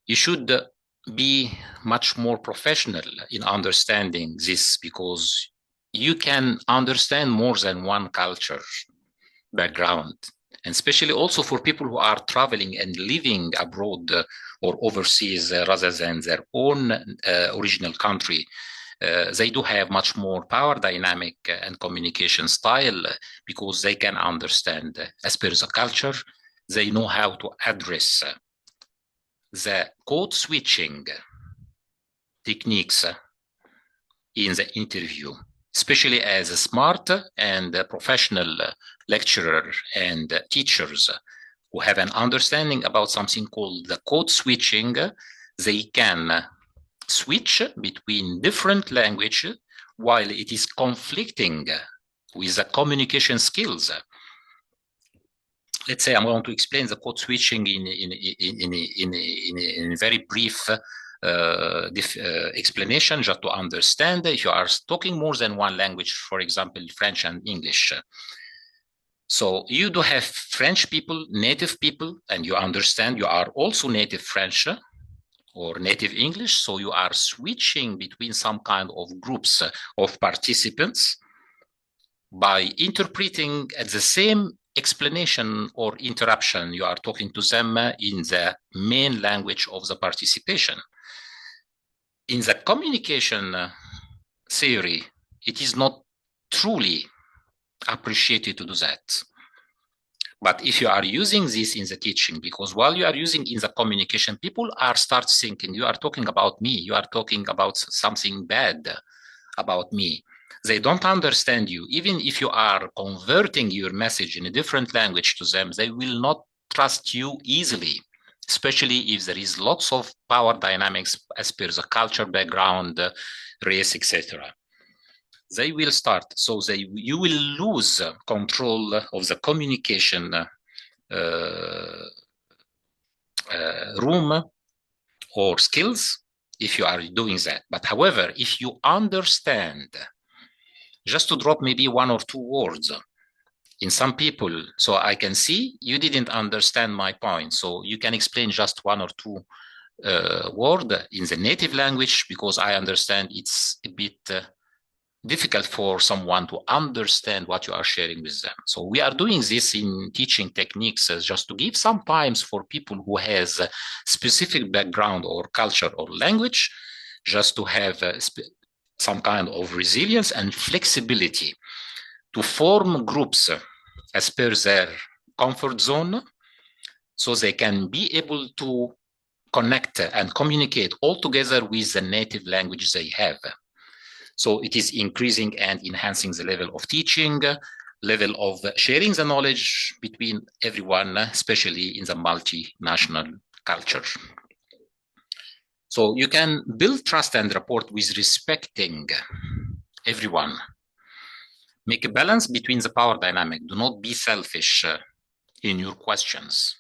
You should be much more professional in understanding this, because you can understand more than one culture background, and especially also for people who are traveling and living abroad or overseas rather than their own original country. They do have much more power dynamic and communication style, because they can understand as per the culture. They know how to address the code switching techniques in the interview, especially as a smart and professional lecturer and teachers who have an understanding about something called the code switching. They can switch between different languages while it is conflicting with the communication skills. Let's say I'm going to explain the code switching in a very brief explanation, just to understand. If you are talking more than one language, for example, French and English, so you do have French people, native people, and you understand you are also native French or native English, so you are switching between some kind of groups of participants. by interpreting at the same explanation or interruption, you are talking to them in the main language of the participation. In the communication theory, it is not truly appreciated to do that. But if you are using this in the teaching, because while you are using in the communication, people start thinking, you are talking about me, you are talking about something bad about me. They don't understand you. Even if you are converting your message in a different language to them, they will not trust you easily, especially if there is lots of power dynamics as per the culture background, race, etc. They will start, so you will lose control of the communication room or skills if you are doing that. But however, if you understand, just to drop maybe one or two words in some people, so I can see you didn't understand my point, so you can explain just one or two word in the native language, because I understand it's a bit difficult for someone to understand what you are sharing with them. So we are doing this in teaching techniques just to give some times for people who has a specific background or culture or language, just to have some kind of resilience and flexibility to form groups as per their comfort zone, so they can be able to connect and communicate all together with the native language they have. So it is increasing and enhancing the level of teaching, level of sharing the knowledge between everyone, especially in the multinational culture. So you can build trust and rapport with respecting everyone. Make a balance between the power dynamic. Do not be selfish in your questions.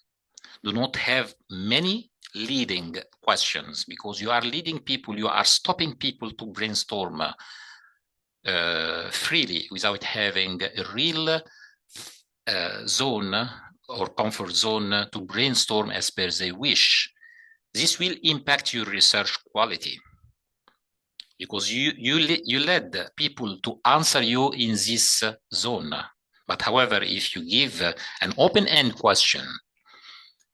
Do not have many leading questions, because you are leading people, you are stopping people to brainstorm freely without having a real zone or comfort zone to brainstorm as per they wish. This will impact your research quality, because you led people to answer you in this zone. But however, if you give an open-end question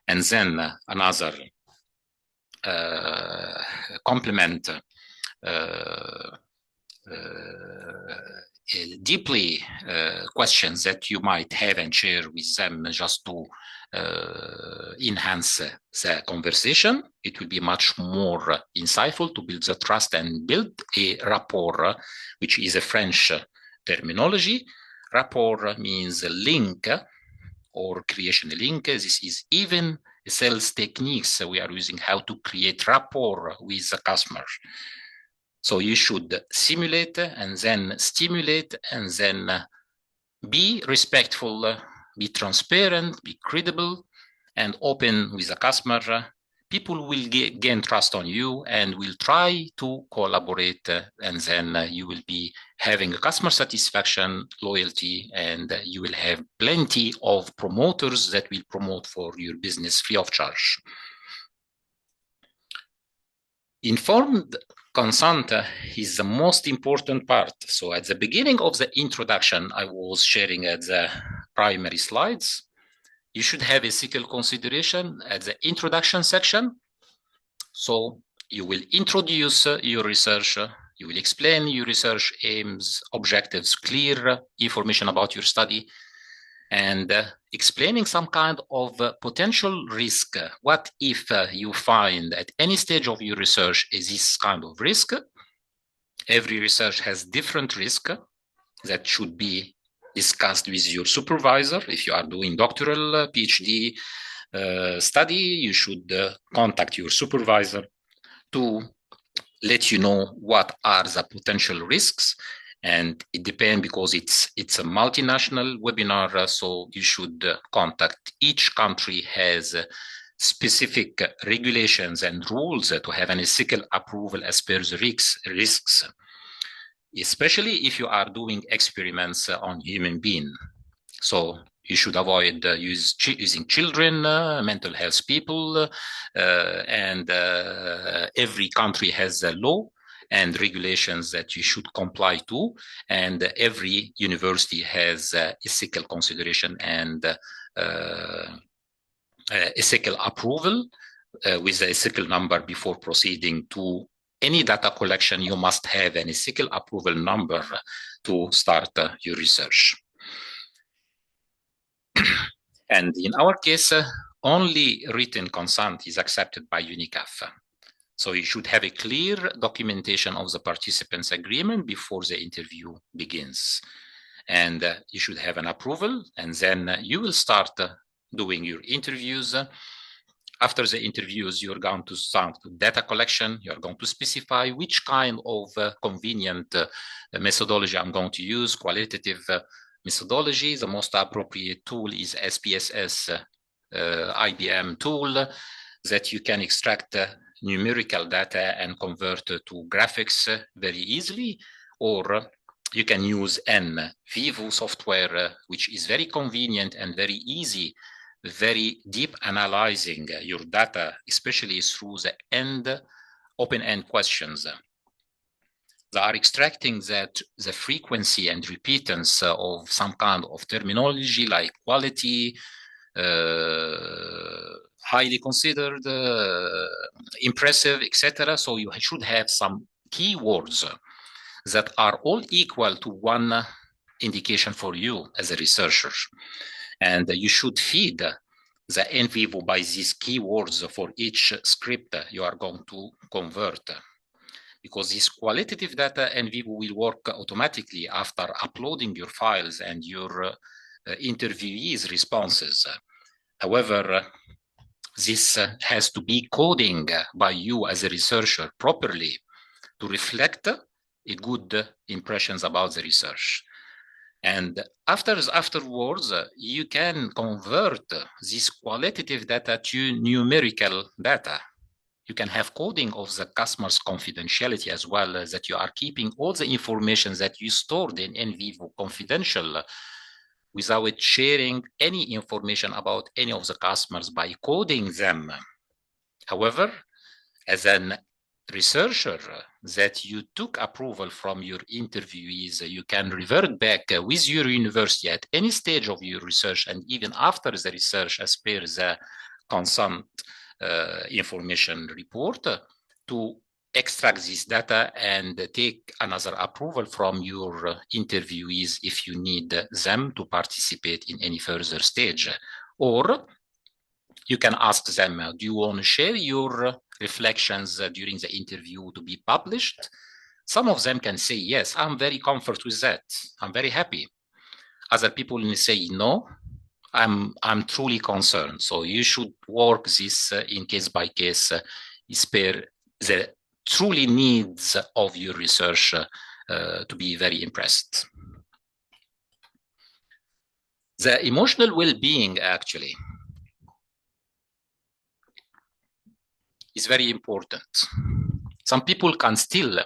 and then another complement deeply questions that you might have and share with them just to enhance the conversation, it will be much more insightful to build the trust and build a rapport, which is a French terminology. Rapport means a link or creation a link. This is even sales techniques we are using, how to create rapport with the customer. So you should simulate and then stimulate and then be respectful, be transparent, be credible and open with the customer. People will gain trust on you and will try to collaborate, and then you will be having a customer satisfaction, loyalty, and you will have plenty of promoters that will promote for your business free of charge. Informed consent is the most important part. So at the beginning of the introduction, I was sharing at the primary slides, you should have ethical consideration at the introduction section. So you will introduce your research, you will explain your research aims, objectives, clear information about your study, and explaining some kind of potential risk. What if you find at any stage of your research is this kind of risk? Every research has different risk that should be discussed with your supervisor. If you are doing doctoral PhD study, you should contact your supervisor to let you know what are the potential risks. And it depends, because it's a multinational webinar, so you should contact each country has specific regulations and rules to have an ethical approval as per the risks, especially if you are doing experiments on human being. So you should avoid using children, mental health people, and every country has a law and regulations that you should comply to. And every university has ethical consideration and ethical approval with the ethical number before proceeding to any data collection. You must have an ethical approval number to start your research. And in our case, only written consent is accepted by Unicaf. So you should have a clear documentation of the participants' agreement before the interview begins. And you should have an approval, and then you will start doing your interviews. After the interviews, you're going to start data collection. You're going to specify which kind of convenient methodology I'm going to use, qualitative methodology. The most appropriate tool is SPSS IBM tool that you can extract numerical data and convert to graphics very easily, or you can use NVivo software, which is very convenient and very easy, very deep analyzing your data, especially through the open-end questions. They are extracting the frequency and repeatance of some kind of terminology like quality, highly considered, impressive, etc. So you should have some keywords that are all equal to one indication for you as a researcher. And you should feed the NVivo by these keywords for each script you are going to convert. Because this qualitative data NVivo will work automatically after uploading your files and your interviewees' responses. However, this has to be coding by you as a researcher properly to reflect a good impressions about the research. And afterwards, you can convert this qualitative data to numerical data. You can have coding of the customer's confidentiality as well, that you are keeping all the information that you stored in NVivo confidential without sharing any information about any of the customers by coding them. However, as an researcher that you took approval from your interviewees, you can revert back with your university at any stage of your research and even after the research as per the consent information report to extract this data and take another approval from your interviewees if you need them to participate in any further stage. Or you can ask them, do you want to share your reflections during the interview to be published? Some of them can say, yes, I'm very comfortable with that. I'm very happy. Other people may say, no, I'm truly concerned. So you should work this in case by case, is per the truly needs of your research to be very impressed. The emotional well-being actually is very important. Some people can still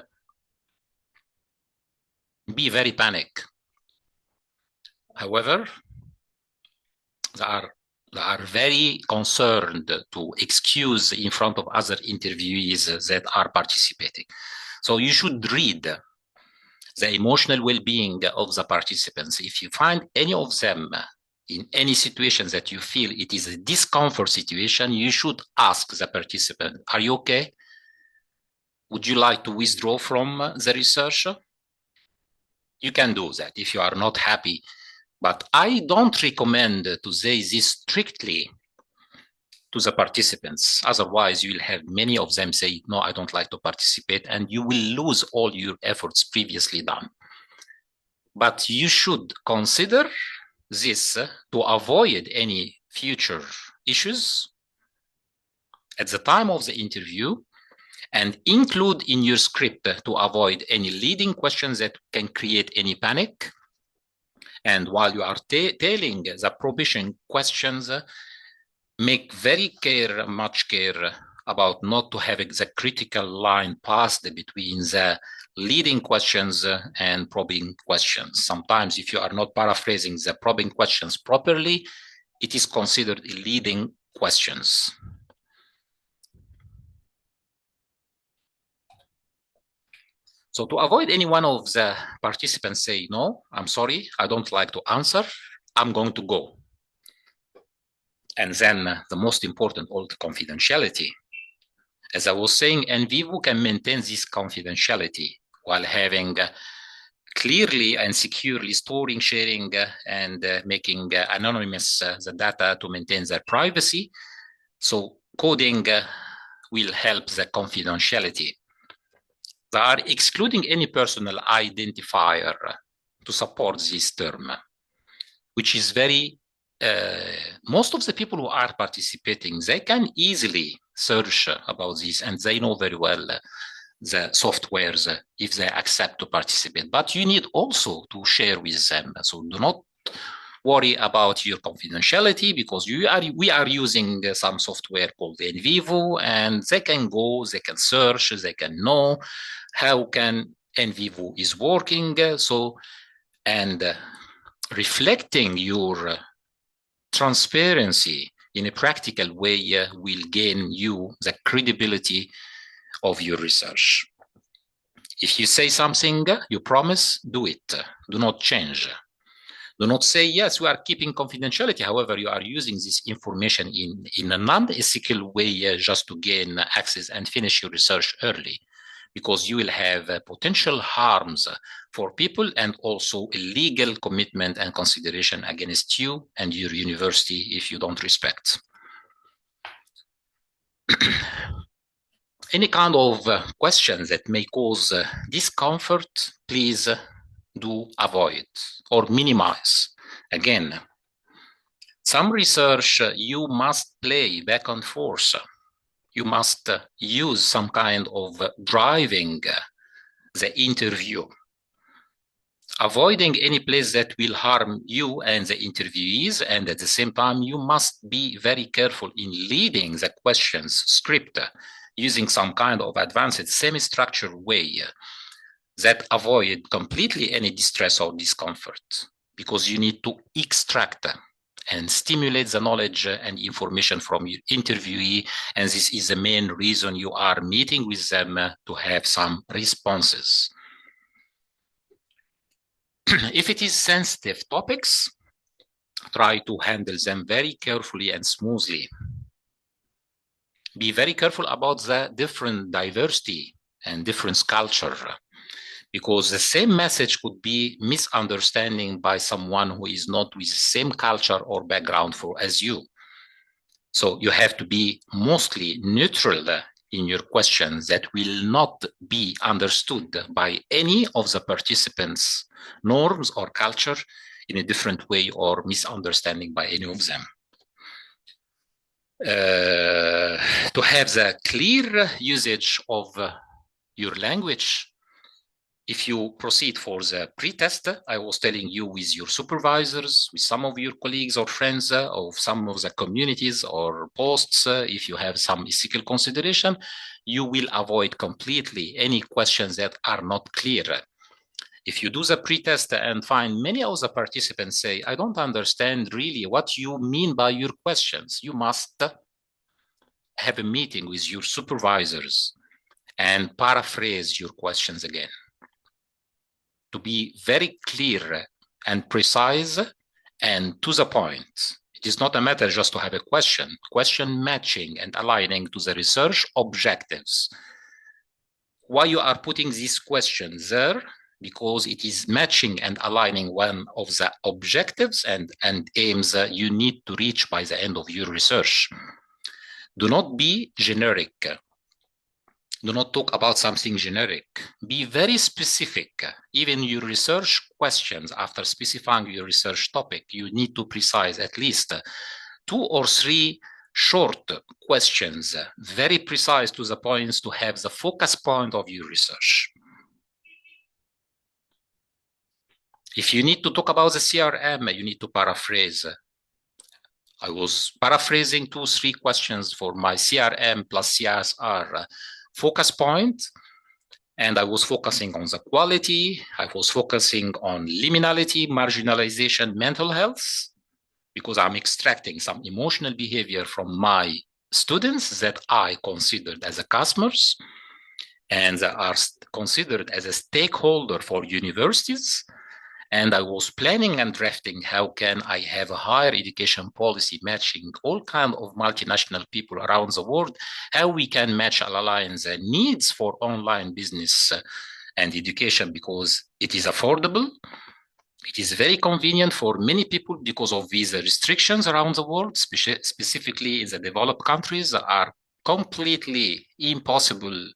be very panic. However, they are very concerned to excuse in front of other interviewees that are participating. So you should read the emotional well-being of the participants. If you find any of them in any situation that you feel it is a discomfort situation, you should ask the participant, are you okay? Would you like to withdraw from the research? You can do that if you are not happy. But I don't recommend to say this strictly to the participants. Otherwise, you will have many of them say, no, I don't like to participate, and you will lose all your efforts previously done. But you should consider this to avoid any future issues at the time of the interview, and include in your script to avoid any leading questions that can create any panic. And while you are telling the probation questions, make much care about not to have the critical line passed between the leading questions and probing questions. Sometimes if you are not paraphrasing the probing questions properly, it is considered leading questions. So to avoid any one of the participants say, no, I'm sorry, I don't like to answer, I'm going to go. And then the most important, all the confidentiality. As I was saying, NVivo can maintain this confidentiality while having clearly and securely storing, sharing, and making anonymous the data to maintain their privacy. So coding will help the confidentiality. They are excluding any personal identifier to support this term, which is very, most of the people who are participating, they can easily search about this and they know very well the softwares if they accept to participate. But you need also to share with them. So do not worry about your confidentiality because we are using some software called NVivo and they can go, they can search, they can know how can NVivo is working. So, and reflecting your transparency in a practical way will gain you the credibility of your research. If you say something, you promise, do it. Do not change. Do not say, yes, we are keeping confidentiality. However, you are using this information in a non-ethical way just to gain access and finish your research early, because you will have potential harms for people and also a legal commitment and consideration against you and your university if you don't respect. Any kind of questions that may cause discomfort, please do avoid or minimize. Again, some research you must play back and forth. You must use some kind of driving the interview. Avoiding any place that will harm you and the interviewees, and at the same time, you must be very careful in leading the questions script using some kind of advanced semi-structured way that avoid completely any distress or discomfort, because you need to extract and stimulate the knowledge and information from your interviewee, and this is the main reason you are meeting with them to have some responses. If it is sensitive topics, try to handle them very carefully and smoothly. Be very careful about the different diversity and different culture, because the same message could be misunderstanding by someone who is not with the same culture or background as you. So you have to be mostly neutral in your questions that will not be understood by any of the participants' norms or culture in a different way or misunderstanding by any of them. To have the clear usage of your language, if you proceed for the pre-test, I was telling you with your supervisors, with some of your colleagues or friends of some of the communities or posts, if you have some ethical consideration, you will avoid completely any questions that are not clear. If you do the pre-test and find many of the participants say, I don't understand really what you mean by your questions, you must have a meeting with your supervisors and paraphrase your questions again, to be very clear and precise and to the point. It is not a matter just to have a question matching and aligning to the research objectives. Why you are putting these questions there? Because it is matching and aligning one of the objectives and aims you need to reach by the end of your research. Do not be generic. Do not talk about something generic. Be very specific. Even your research questions, after specifying your research topic, you need to precise at least 2 or 3 short questions, very precise to the points to have the focus point of your research. If you need to talk about the CRM, you need to paraphrase. I was paraphrasing 2 or 3 questions for my CRM plus CSR focus point, and I was focusing on the quality, I was focusing on liminality, marginalization, mental health, because I'm extracting some emotional behavior from my students that I considered as a customers, and they are considered as a stakeholder for universities. And I was planning and drafting how can I have a higher education policy matching all kinds of multinational people around the world, how we can match and align the needs for online business and education, because it is affordable. It is very convenient for many people because of visa restrictions around the world, specifically in the developed countries that are completely impossible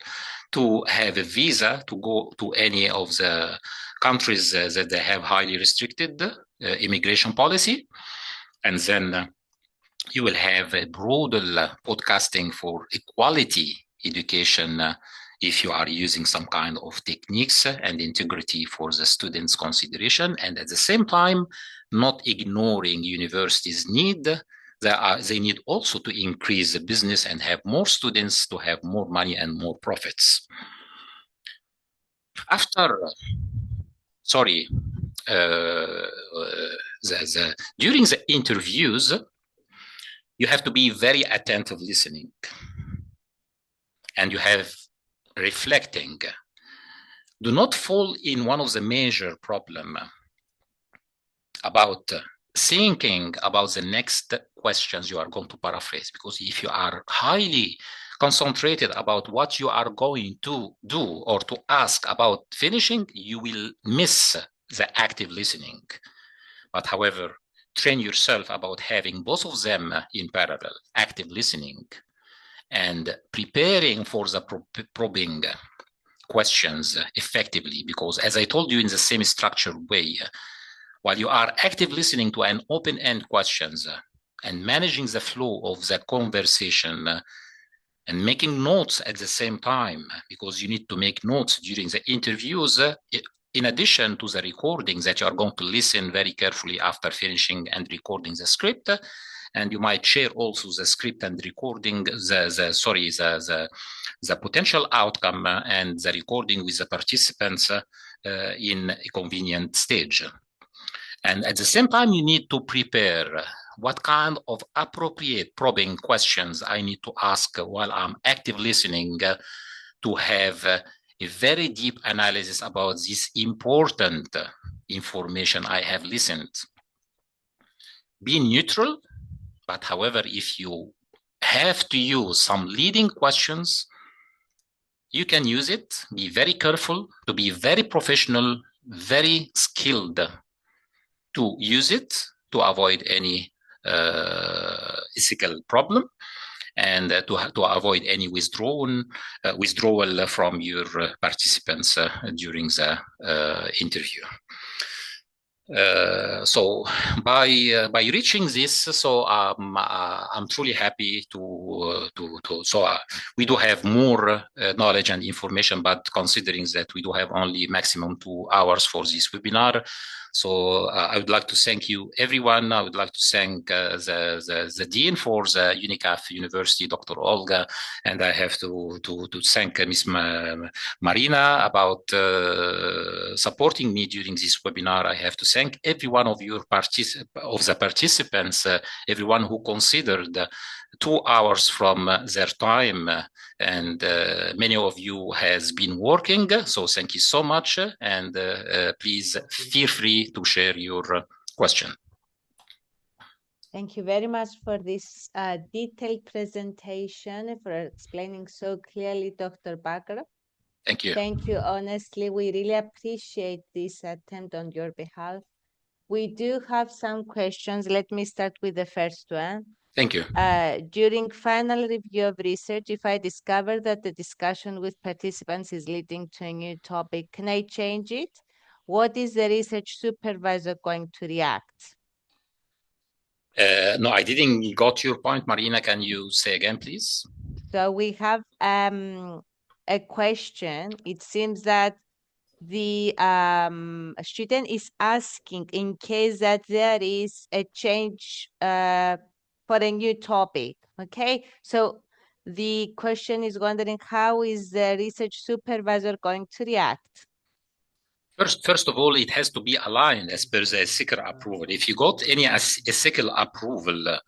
to have a visa to go to any of the countries that they have highly restricted immigration policy. And then you will have a broader podcasting for equality education if you are using some kind of techniques and integrity for the students' consideration, and at the same time, not ignoring universities' need. They need also to increase the business and have more students to have more money and more profits. During the interviews, you have to be very attentive listening, and you have reflecting. Do not fall in one of the major problem about thinking about the next questions you are going to paraphrase, because if you are highly concentrated about what you are going to do or to ask about finishing, you will miss the active listening. But however, train yourself about having both of them in parallel, active listening and preparing for the probing questions effectively, because as I told you in the same structured way, while you are active listening to an open-end questions and managing the flow of the conversation and making notes at the same time, because you need to make notes during the interviews, in addition to the recordings that you are going to listen very carefully after finishing and recording the script. And you might share also the script and recording, the potential outcome and the recording with the participants in a convenient stage. And at the same time, you need to prepare what kind of appropriate probing questions I need to ask while I'm active listening to have a very deep analysis about this important information I have listened. Be neutral, but however, if you have to use some leading questions, you can use it. Be very careful, to be very professional, very skilled to use it to avoid any ethical problem, and to avoid any withdrawal from your participants during the interview. So by reaching this, so I'm truly happy we do have more knowledge and information, but considering that we do have only maximum 2 hours for this webinar, so I would like to thank you, everyone. I would like to thank the Dean for the Unicaf University, Dr. Olga, and I have to thank Ms. Marina about supporting me during this webinar. I have to thank every one of the participants, everyone who considered 2 hours from their time, and many of you has been working, so thank you so much, and please feel free to share your question. Thank you very much for this detailed presentation, for explaining so clearly, Dr. Bakr. Thank you. Thank you. Honestly, we really appreciate this attempt on your behalf. We do have some questions. Let me start with the first one. Thank you. During final review of research, if I discover that the discussion with participants is leading to a new topic, can I change it? What is the research supervisor going to react? No, I didn't got your point, Marina. Can you say again, please? So we have a question. It seems that the student is asking in case that there is a change for a new topic. Okay, so the question is wondering how is the research supervisor going to react? First of all, it has to be aligned as per the ethical approval. If you got any ethical approval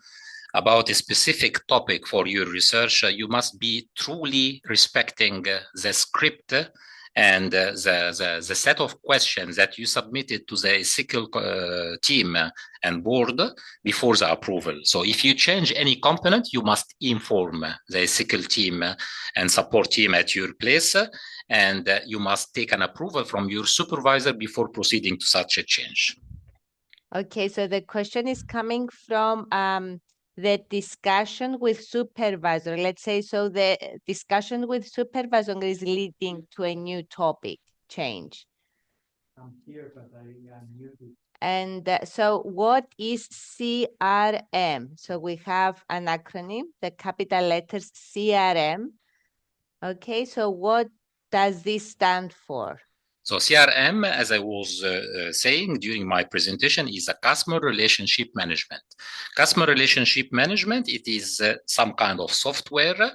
about a specific topic for your research, you must be truly respecting the script and the set of questions that you submitted to the ethical team and board before the approval. So if you change any component, you must inform the ethical team and support team at your place, and you must take an approval from your supervisor before proceeding to such a change. Okay, so the question is coming from the discussion with supervisor. Let's say, so the discussion with supervisor is leading to a new topic change. I'm here, but I'm muted. And so what is CRM? So we have an acronym, the capital letters CRM. Okay, so what does this stand for? So CRM, as I was saying during my presentation, is a customer relationship management. Customer relationship management, it is some kind of software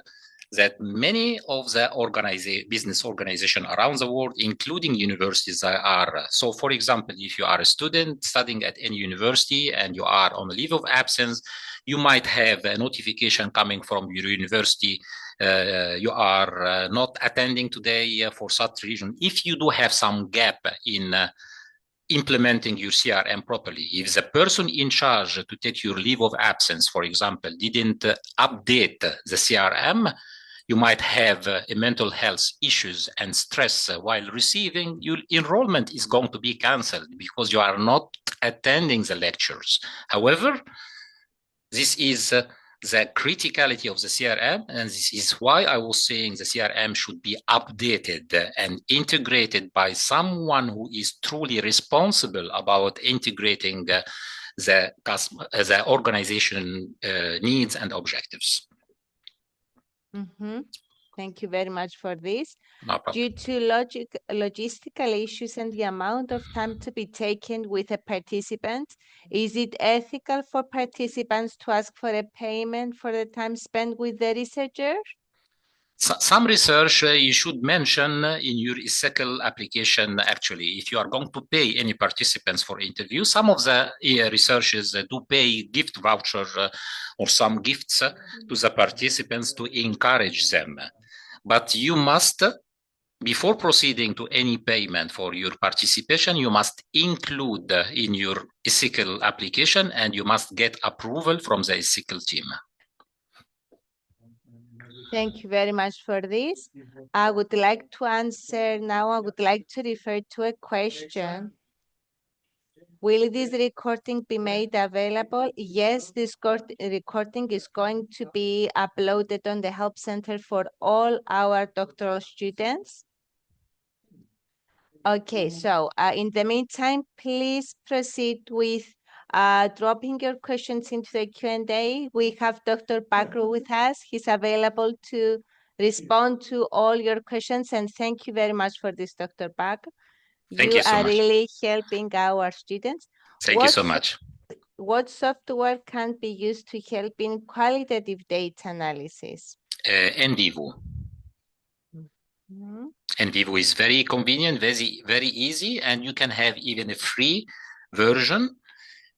that many of the business organizations around the world, including universities, are. So for example, if you are a student studying at any university and you are on a leave of absence, you might have a notification coming from your university. You are not attending today for such reason. If you do have some gap in implementing your CRM properly, if the person in charge to take your leave of absence, for example, didn't update the CRM, you might have mental health issues and stress while receiving. Your enrollment is going to be canceled because you are not attending the lectures. However, this is the criticality of the CRM, and this is why I was saying the CRM should be updated and integrated by someone who is truly responsible about integrating the organization needs and objectives. Mm-hmm. Thank you very much for this. No problem. Due to logistical issues and the amount of time to be taken with a participant, is it ethical for participants to ask for a payment for the time spent with the researcher? Some research you should mention in your ethical application. Actually, if you are going to pay any participants for interview, some of the researchers do pay gift voucher or some gifts to the participants to encourage them. But you must, before proceeding to any payment for your participation, you must include in your ethical application and you must get approval from the ethical team. Thank you very much for this. I would like to answer now. I would like to refer to a question. Will this recording be made available? Yes, this recording is going to be uploaded on the Help Center for all our doctoral students. Okay, so in the meantime, please proceed with dropping your questions into the Q&A. We have Dr. Bakr with us. He's available to respond to all your questions. And thank you very much for this, Dr. Bakr. Thank you so are much. Really helping our students. Thank you so much. What software can be used to help in qualitative data analysis? NVivo. Mm-hmm. NVivo is very convenient, very easy, and you can have even a free version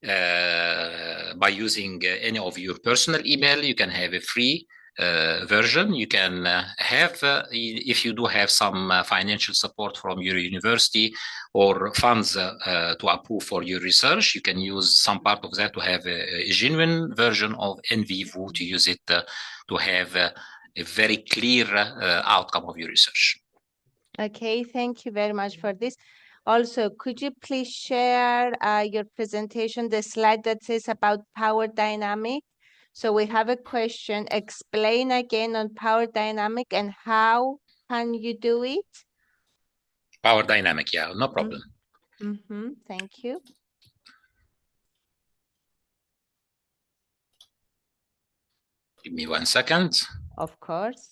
by using any of your personal email. You can have a free version. You can have, if you do have some financial support from your university or funds to approve for your research, you can use some part of that to have a genuine version of NVivo, to use it to have a very clear outcome of your research. Okay, thank you very much for this. Also, could you please share your presentation, the slide that says about power dynamic? So we have a question. Explain again on power dynamic and how can you do it? Power dynamic, yeah, no problem. Mm-hmm. Thank you. Give me 1 second. Of course.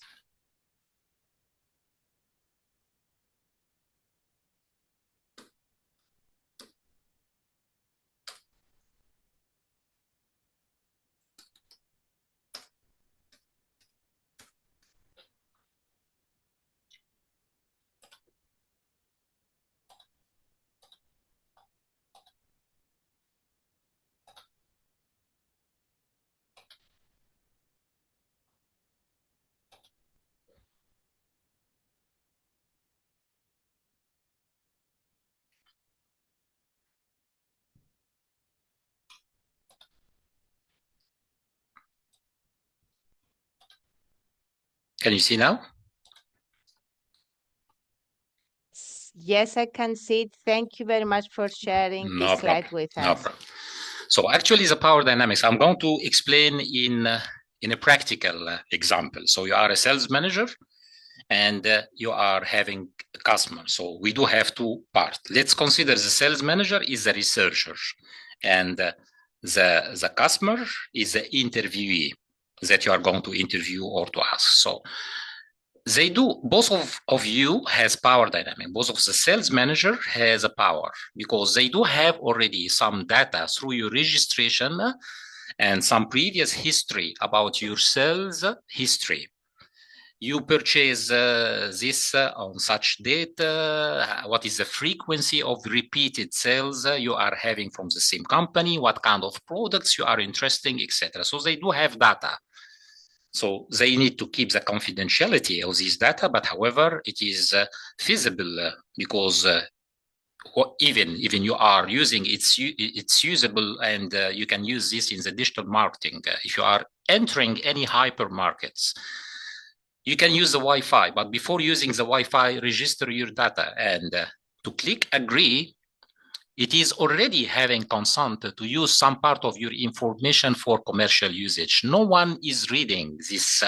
Can you see now? Yes, I can see it. Thank you very much for sharing No this slide problem. with No us. problem. So actually the power dynamics, I'm going to explain in a practical example. So you are a sales manager and you are having a customer. So we do have two parts. Let's consider the sales manager is a researcher and the customer is the interviewee that you are going to interview or to ask. So they do, both of you has power dynamic. Both of the sales manager has a power because they do have already some data through your registration and some previous history about your sales history. You purchase this on such date, what is the frequency of repeated sales you are having from the same company, what kind of products you are interested, etc. So they do have data. So they need to keep the confidentiality of this data, but however, it is feasible because even you are using it's usable and you can use this in the digital marketing. If you are entering any hypermarkets, you can use the Wi-Fi, but before using the Wi-Fi, register your data and to click agree, it is already having consent to use some part of your information for commercial usage. No one is reading this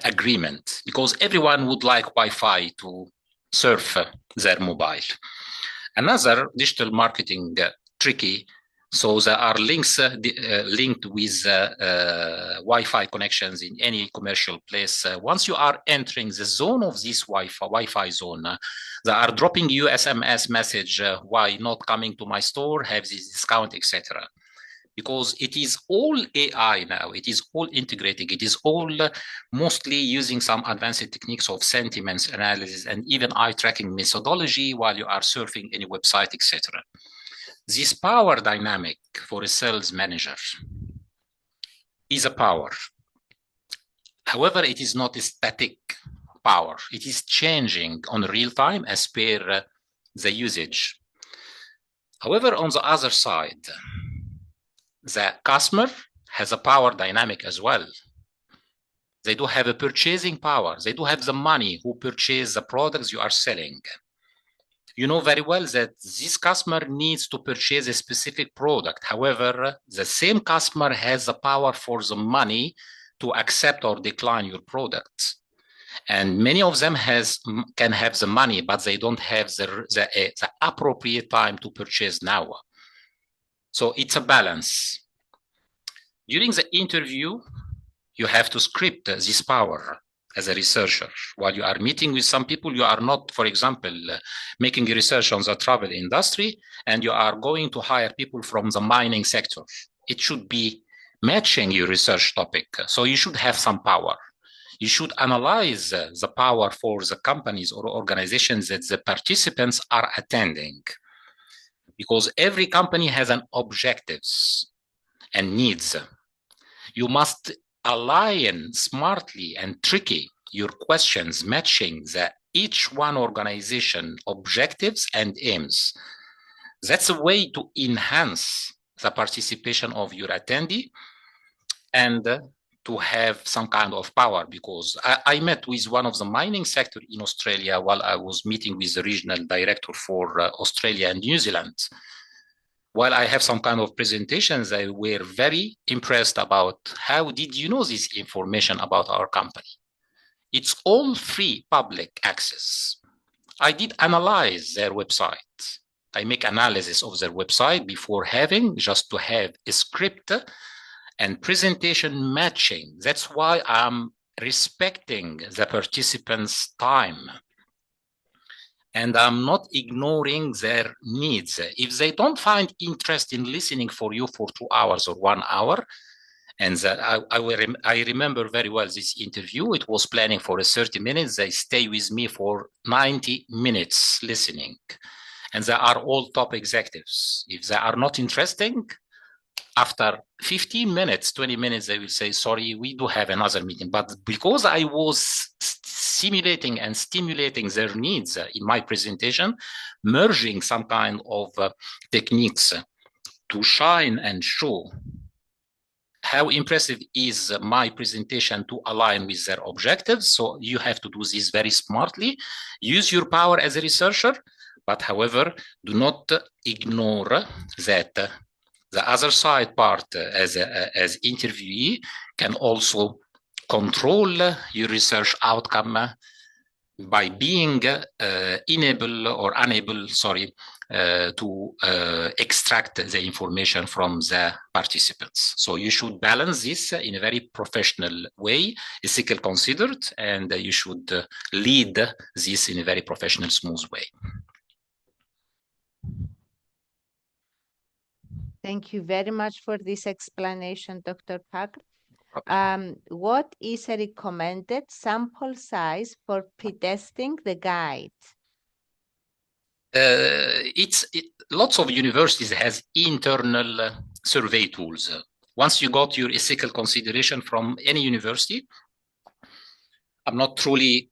agreement because everyone would like Wi-Fi to surf their mobile. Another digital marketing tricky, so there are links linked with Wi-Fi connections in any commercial place. Once you are entering the zone of this Wi-Fi zone, they are dropping you SMS message, why not coming to my store, have this discount, etc. Because it is all AI now, it is all integrating, it is all mostly using some advanced techniques of sentiments analysis and even eye tracking methodology while you are surfing any website, etc. This power dynamic for a sales manager is a power. However, it is not a static power. It is changing on real time as per the usage. However, on the other side, the customer has a power dynamic as well. They do have a purchasing power. They do have the money who purchase the products you are selling. You know very well that this customer needs to purchase a specific product. However, the same customer has the power for the money to accept or decline your products. And many of them can have the money, but they don't have the appropriate time to purchase now. So it's a balance. During the interview, you have to script this power as a researcher. While you are meeting with some people, you are not, for example, making research on the travel industry, and you are going to hire people from the mining sector. It should be matching your research topic. So you should have some power. You should analyze the power for the companies or organizations that the participants are attending. Because every company has an objectives and needs. You must align smartly and tricky your questions matching the each one organization objectives and aims. That's a way to enhance the participation of your attendee and to have some kind of power, because I met with one of the mining sector in Australia while I was meeting with the regional director for Australia and New Zealand. While I have some kind of presentations, they were very impressed about how did you know this information about our company? It's all free public access. I did analyze their website. I make analysis of their website before having, just to have a script and presentation matching. That's why I'm respecting the participants' time. And I'm not ignoring their needs. If they don't find interest in listening for you for 2 hours or 1 hour, and I remember very well this interview, it was planning for 30 minutes. They stay with me for 90 minutes listening. And they are all top executives. If they are not interesting, after 15 minutes, 20 minutes, they will say, sorry, we do have another meeting. But because I was simulating and stimulating their needs in my presentation, merging some kind of techniques to shine and show how impressive is my presentation to align with their objectives. So you have to do this very smartly. Use your power as a researcher, but however, do not ignore that the other side part as interviewee can also control your research outcome by being unable, to extract the information from the participants. So you should balance this in a very professional way, ethical considered, and you should lead this in a very professional, smooth way. Thank you very much for this explanation, Dr. Bakr. What is a recommended sample size for pre-testing the guide? Lots of universities has internal survey tools. Once you got your ethical consideration from any university, I'm not truly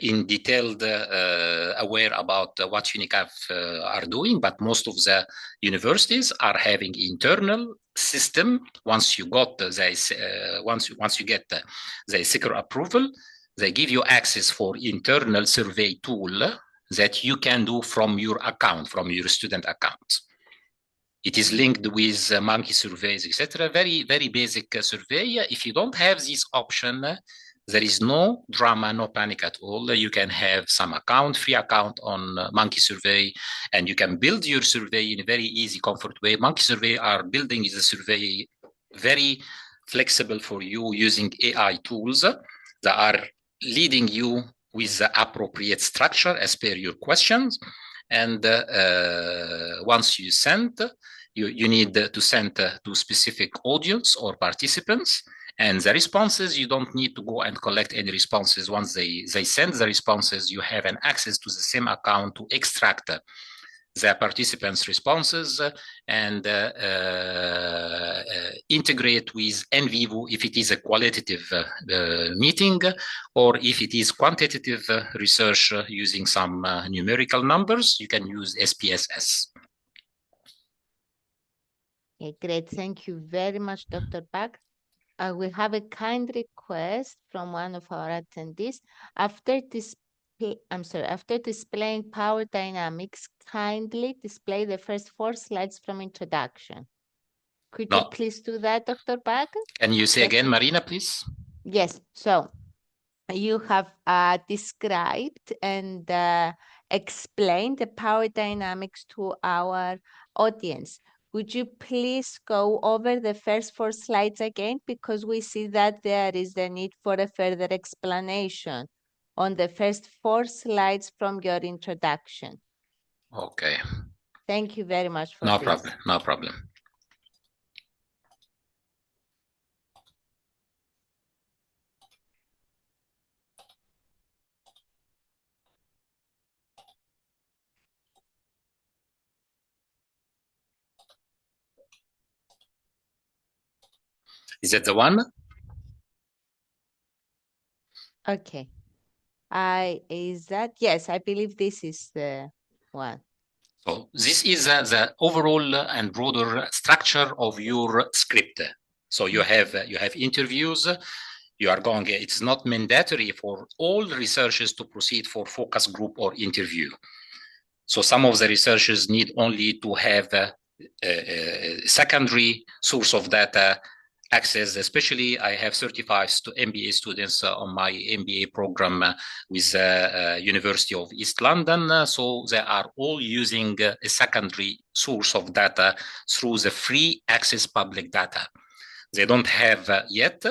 in detailed aware about what Unicaf are doing, but most of the universities are having internal system. Once you got once you get the ethical approval, they give you access for internal survey tool that you can do from your account, from your student account. It is linked with monkey surveys, etc. Very, very basic survey. If you don't have this option, there is no drama, no panic at all. You can have some account, free account on Monkey Survey, and you can build your survey in a very easy, comfort way. Monkey Survey are building the survey very flexible for you using AI tools that are leading you with the appropriate structure as per your questions. And once you send, you need to send to specific audience or participants. And the responses, you don't need to go and collect any responses. Once they send the responses, you have an access to the same account to extract the participants' responses and integrate with NVivo if it is a qualitative meeting, or if it is quantitative research using some numerical numbers, you can use SPSS. Okay, great. Thank you very much, Dr. Bakr. We have a kind request from one of our attendees. After displaying power dynamics, kindly display the first 4 slides from introduction. Could you please do that, Dr. Bakr? Can you say again, Marina, please? Yes. So you have described and explained the power dynamics to our audience. Would you please go over the first 4 slides again? Because we see that there is the need for a further explanation on the first 4 slides from your introduction. Okay. Thank you very much for No this. problem, no problem. Is that the one? Okay. Is that? Yes, I believe this is the one. So this is the overall and broader structure of your script. So you have interviews. You are going. It's not mandatory for all researchers to proceed for focus group or interview. So some of the researchers need only to have a secondary source of data access. Especially, I have 35 MBA students on my MBA program with University of East London. So they are all using a secondary source of data through the free access public data. They don't have yet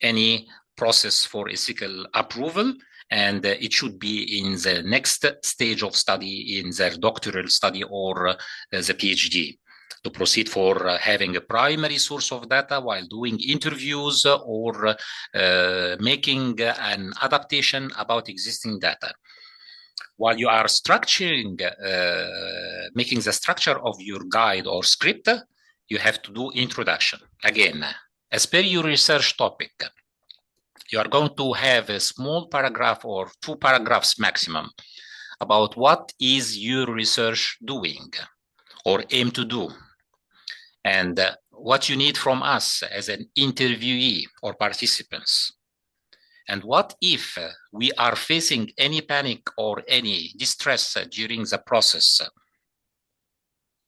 any process for ethical approval, and it should be in the next stage of study in their doctoral study or the PhD to proceed for having a primary source of data while doing interviews or making an adaptation about existing data. While you are structuring, making the structure of your guide or script, you have to do introduction. Again, as per your research topic, you are going to have a small paragraph or 2 paragraphs maximum about what is your research doing or aim to do. and what you need from us as an interviewee or participants. And what if we are facing any panic or any distress during the process?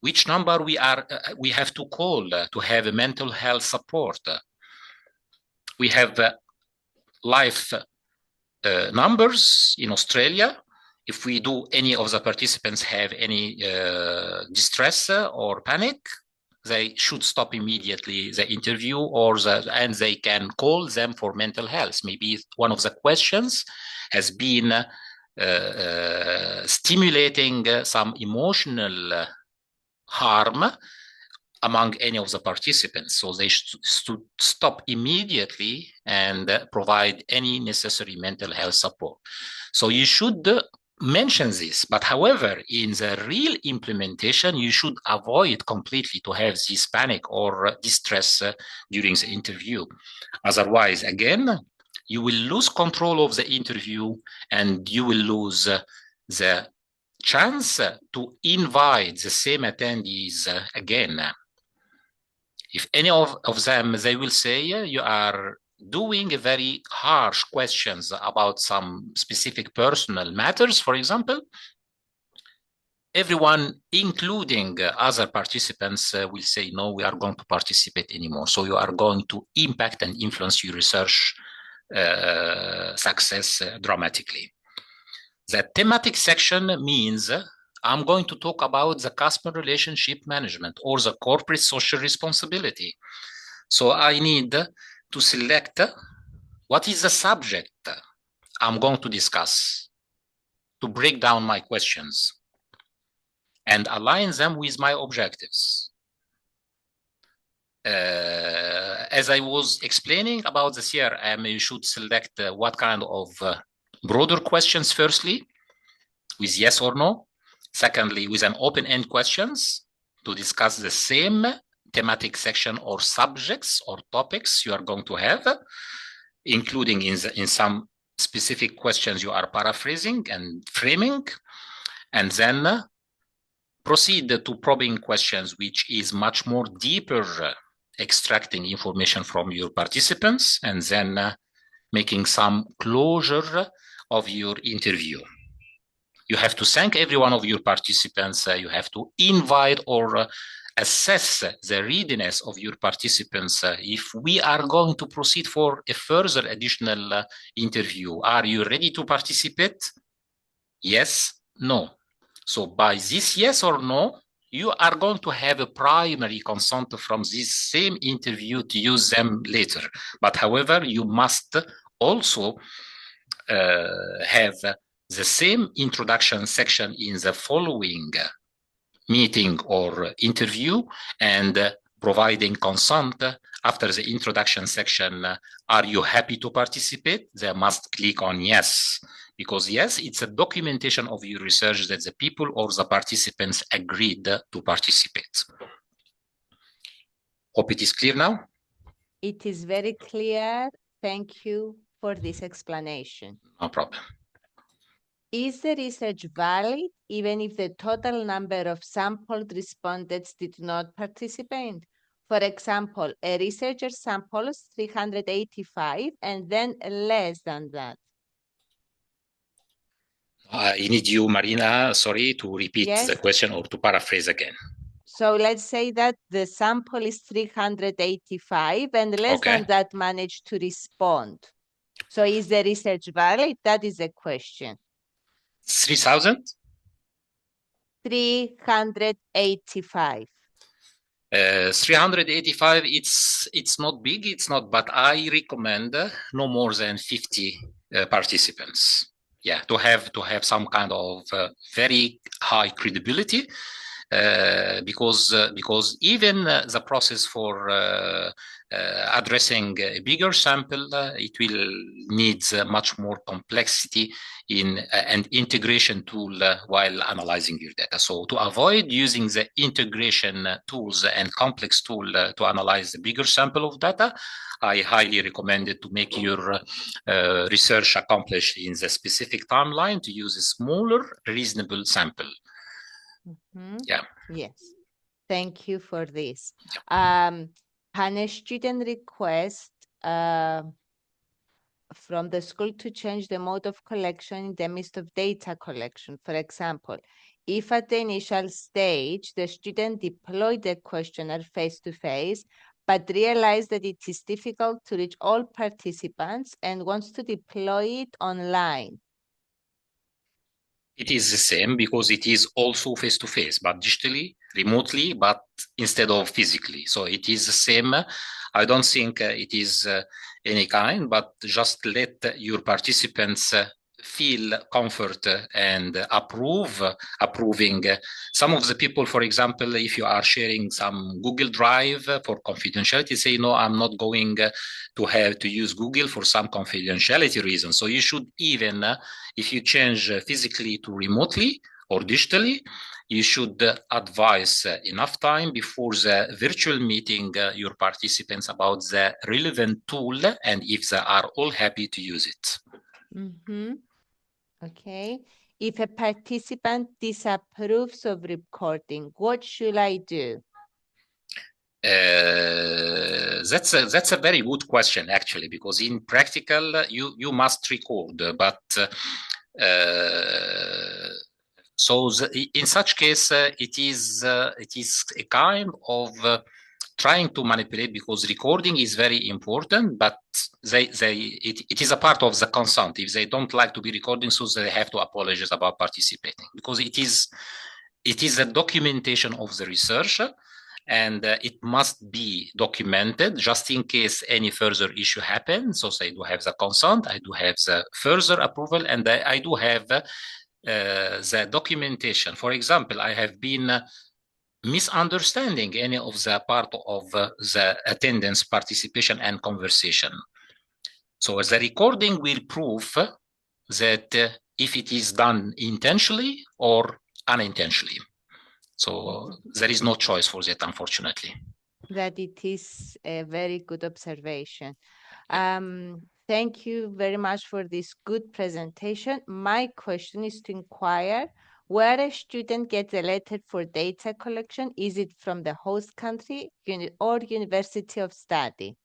Which number we have to call to have a mental health support? We have life numbers in Australia. If we do any of the participants have any distress or panic, they should stop immediately the interview and they can call them for mental health. Maybe one of the questions has been stimulating some emotional harm among any of the participants. So they should stop immediately and provide any necessary mental health support. So you should mention this, but however, in the real implementation, you should avoid completely to have this panic or distress during the interview. Otherwise, again, you will lose control of the interview and you will lose the chance to invite the same attendees again. If any of them, they will say, you are doing very harsh questions about some specific personal matters, for example, everyone, including other participants, will say, no, we are going to participate anymore. So you are going to impact and influence your research success dramatically. The thematic section means I'm going to talk about the customer relationship management or the corporate social responsibility. So I need to select what is the subject I'm going to discuss, to break down my questions and align them with my objectives. As I was explaining about the CRM, you should select what kind of broader questions, firstly, with yes or no. Secondly, with an open-end questions to discuss the same thematic section or subjects or topics you are going to have, including in some specific questions you are paraphrasing and framing, and then proceed to probing questions, which is much more deeper, extracting information from your participants, and then making some closure of your interview. You have to thank every one of your participants. You have to invite or assess the readiness of your participants. If we are going to proceed for a further additional interview, are you ready to participate? Yes, no. So by this yes or no, you are going to have a primary consent from this same interview to use them later. But however, you must also have the same introduction section in the following meeting or interview, and providing consent after the introduction section. Are you happy to participate? They must click on yes, because yes, it's a documentation of your research that the people or the participants agreed to participate. Hope it is clear now. It is very clear. Thank you for this explanation. No problem. Is the research valid even if the total number of sampled respondents did not participate? For example, a researcher samples 385 and then less than that. I need you, Marina, sorry, to repeat the question or to paraphrase again. So let's say that the sample is 385 and less than that managed to respond. So is the research valid? That is a question. 3,000? 385. 385, it's not big, it's not, but I recommend no more than 50 participants. Yeah, to have some kind of very high credibility, because even the process for addressing a bigger sample, it will need much more complexity in an integration tool while analyzing your data. So to avoid using the integration tools and complex tool to analyze the bigger sample of data, I highly recommend it to make your research accomplished in the specific timeline to use a smaller, reasonable sample. Mm-hmm. Yeah. Yes. Thank you for this. Can a student request from the school to change the mode of collection in the midst of data collection? For example, if at the initial stage, the student deployed the questionnaire face-to-face, but realized that it is difficult to reach all participants and wants to deploy it online. It is the same because it is also face-to-face, but digitally, remotely, but instead of physically. So it is the same. I don't think it is any kind, but just let your participants feel comfort and approving. Some of the people, for example, if you are sharing some Google Drive for confidentiality, say, no, I'm not going to have to use Google for some confidentiality reasons. So you should even, if you change physically to remotely or digitally, you should advise enough time before the virtual meeting your participants about the relevant tool and if they are all happy to use it. Mm-hmm. Okay. If a participant disapproves of recording, what should I do? That's a very good question, actually, because in practical you must record, but so in such case it is a kind of trying to manipulate, because recording is very important, but it is a part of the consent. If they don't like to be recording, so they have to apologize about participating, because it is a documentation of the research, and it must be documented just in case any further issue happens. So I do have the consent, I do have the further approval, and I do have the documentation. For example, I have been misunderstanding any of the part of the attendance, participation, and conversation. So the recording will prove that if it is done intentionally or unintentionally. So there is no choice for that, unfortunately. That it is a very good observation. Thank you very much for this good presentation. My question is to inquire where a student gets a letter for data collection. Is it from the host country or University of Study?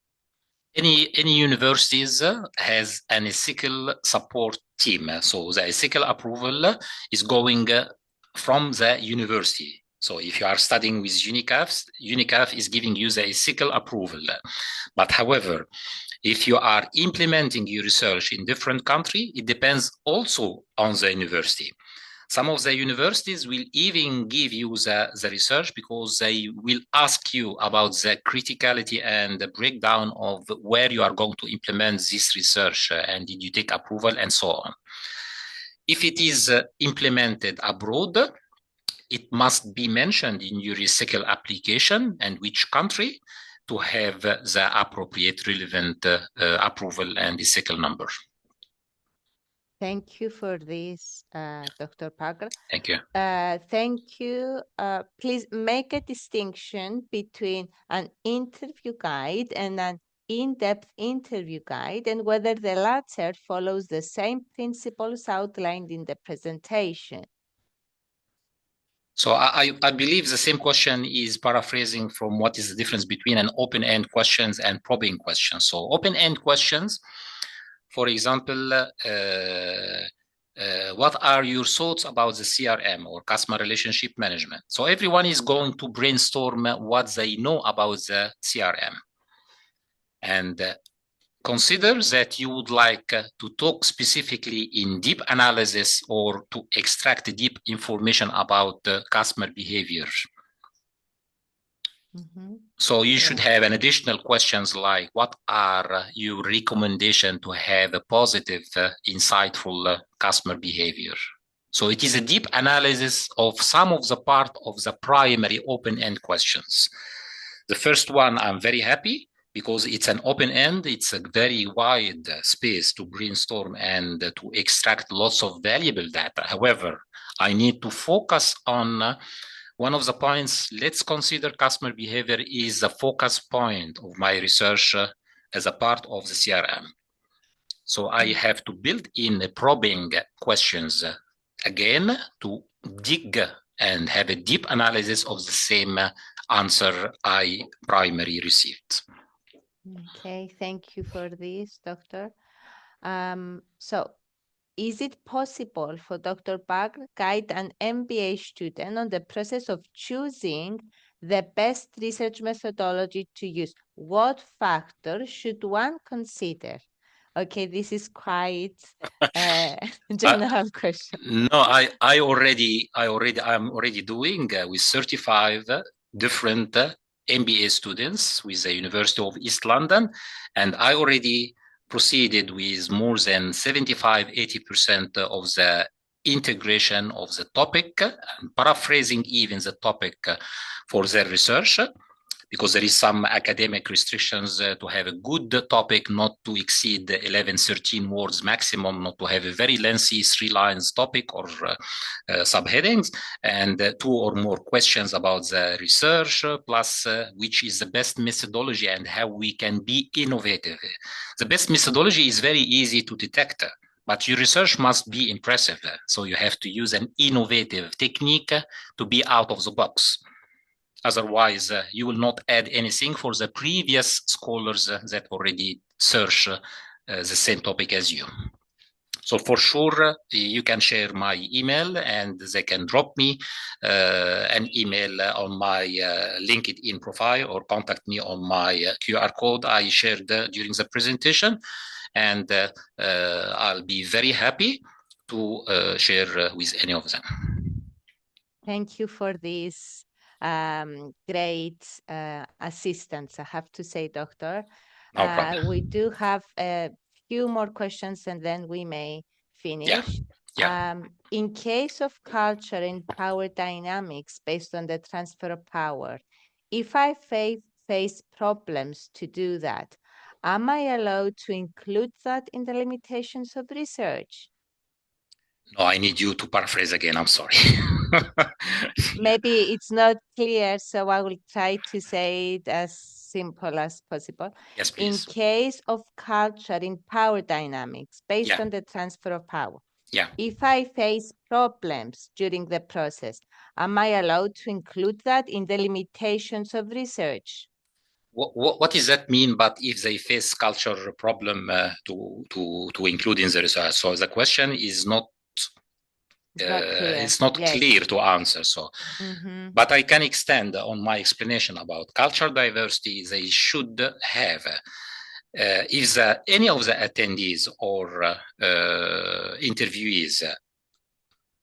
Any universities has an ethical support team. So the ethical approval is going from the university. So if you are studying with Unicaf is giving you the ethical approval. But however, if you are implementing your research in different country, it depends also on the university. Some of the universities will even give you the research because they will ask you about the criticality and the breakdown of where you are going to implement this research and did you take approval and so on. If it is implemented abroad, it must be mentioned in your recycle application and which country to have the appropriate relevant approval and recycle number. Thank you for this, Dr. Bakr. Thank you. Thank you. Please make a distinction between an interview guide and an in-depth interview guide, and whether the latter follows the same principles outlined in the presentation. So I believe the same question is paraphrasing from what is the difference between an open-end questions and probing questions. So open-end questions, for example, what are your thoughts about the CRM or customer relationship management? So everyone is going to brainstorm what they know about the CRM. And consider that you would like to talk specifically in deep analysis or to extract deep information about customer behavior. Mm-hmm. So you should have an additional questions like, what are your recommendations to have a positive, insightful customer behavior? So it is a deep analysis of some of the part of the primary open-end questions. The first one, I'm very happy because it's an open-end. It's a very wide space to brainstorm and to extract lots of valuable data. However, I need to focus on one of the points. Let's consider customer behavior is the focus point of my research as a part of the CRM. So I have to build in probing questions again to dig and have a deep analysis of the same answer I primarily received. Okay, thank you for this, Doctor. So is it possible for Dr. Bakr guide an MBA student on the process of choosing the best research methodology to use? What factors should one consider? Okay, this is quite general question. No, I'm already doing with 35 different MBA students with the University of East London, and I already proceeded with more than 75-80% of the integration of the topic, and paraphrasing even the topic for their research, because there is some academic restrictions to have a good topic, not to exceed 11, 13 words maximum, not to have a very lengthy 3 lines topic or subheadings, and 2 or more questions about the research, plus which is the best methodology and how we can be innovative. The best methodology is very easy to detect, but your research must be impressive. So you have to use an innovative technique to be out of the box. Otherwise, you will not add anything for the previous scholars that already search the same topic as you. So for sure, you can share my email and they can drop me an email on my LinkedIn profile or contact me on my QR code I shared during the presentation. And I'll be very happy to share with any of them. Thank you for this great assistance, I have to say, Doctor. No problem. We do have a few more questions and then we may finish. Yeah. In case of culture and power dynamics based on the transfer of power, if I face problems to do that, am I allowed to include that in the limitations of research? No, I need you to paraphrase again. I'm sorry. Maybe it's not clear, so I will try to say it as simple as possible. Yes, please. In case of culture in power dynamics based on the transfer of power, if I face problems during the process, am I allowed to include that in the limitations of research? What does that mean? But if they face culture problem to include in the research, so the question is not. It's not clear to answer. So, but I can extend on my explanation about cultural diversity. They should have. If any of the attendees or interviewees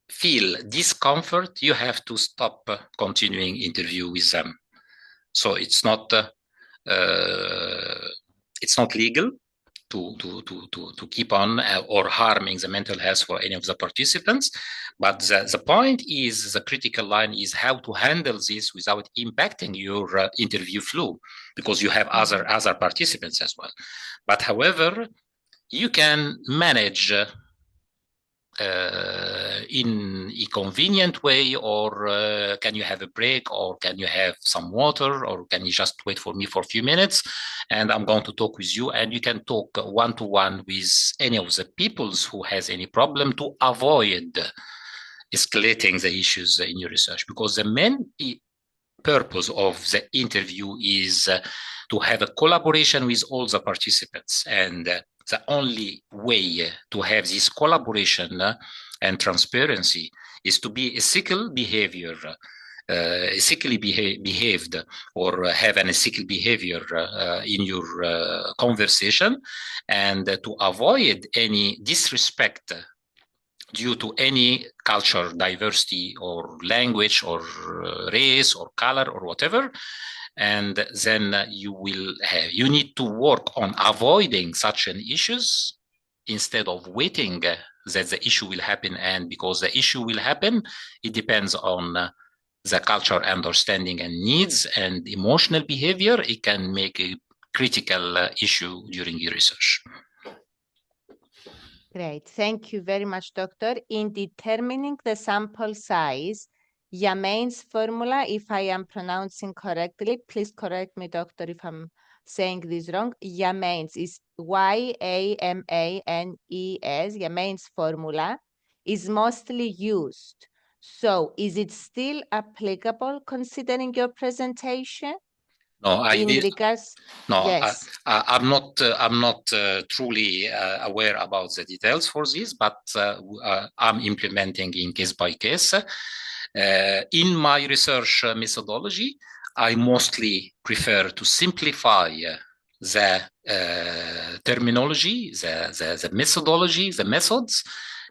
feel discomfort, you have to stop continuing interview with them. So it's not legal to keep on or harming the mental health for any of the participants. But the point is, the critical line is how to handle this without impacting your interview flow, because you have other participants as well. But however, you can manage in a convenient way, or can you have a break, or can you have some water, or can you just wait for me for a few minutes and I'm going to talk with you, and you can talk one-to-one with any of the peoples who has any problem to avoid escalating the issues in your research, because the main purpose of the interview is to have a collaboration with all the participants, and the only way to have this collaboration and transparency is to be ethical behavior, ethically behaved, or have an ethical behavior in your conversation, and to avoid any disrespect due to any culture diversity or language or race or color or whatever. And then you need to work on avoiding such an issues instead of waiting that the issue will happen. And because the issue will happen, it depends on the culture understanding and needs and emotional behavior. It can make a critical issue during your research. Great. Thank you very much, Doctor. In determining the sample size, Yamain's formula, if I am pronouncing correctly, please correct me, Doctor, if I'm saying this wrong. Yamain's is Y-A-M-A-N-E-S. Yamain's formula is mostly used So is it still applicable considering your presentation? No, In regards, no, yes. I'm not truly aware about the details for this, but I'm implementing in case by case. In my research methodology, I mostly prefer to simplify the terminology, the methodology, the methods,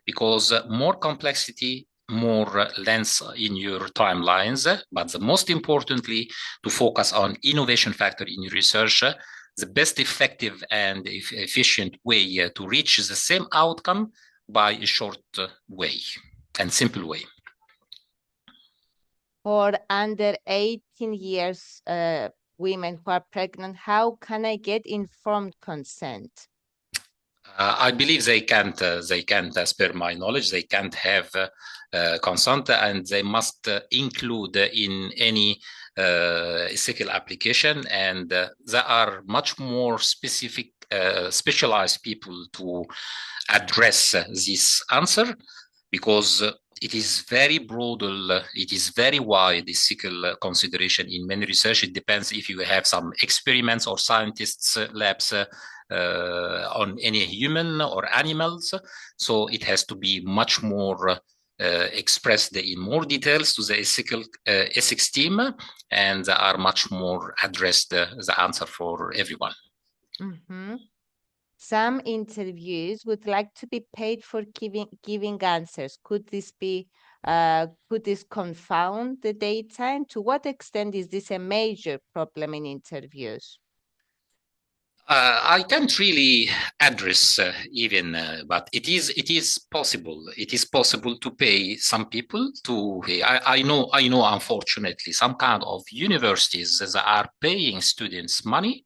because more complexity, more length in your timelines, but the most importantly, to focus on innovation factor in your research, the best effective and efficient way to reach the same outcome by a short way and simple way. For under 18 years women who are pregnant, how can I get informed consent? I believe they can't, as per my knowledge, they can't have consent, and they must include in any ethical application, and there are much more specific, specialized people to address this answer, because it is very broad, it is very wide ethical consideration in many research. It depends if you have some experiments or scientists labs on any human or animals. So it has to be much more expressed in more details to the ethical ethics team, and are much more addressed the answer for everyone. Mm-hmm. Some interviews would like to be paid for giving answers. Could this be could this confound the data? And to what extent is this a major problem in interviews? I can't really address even, but it is possible. It is possible to pay some people to. I know. Unfortunately, some kind of universities that are paying students money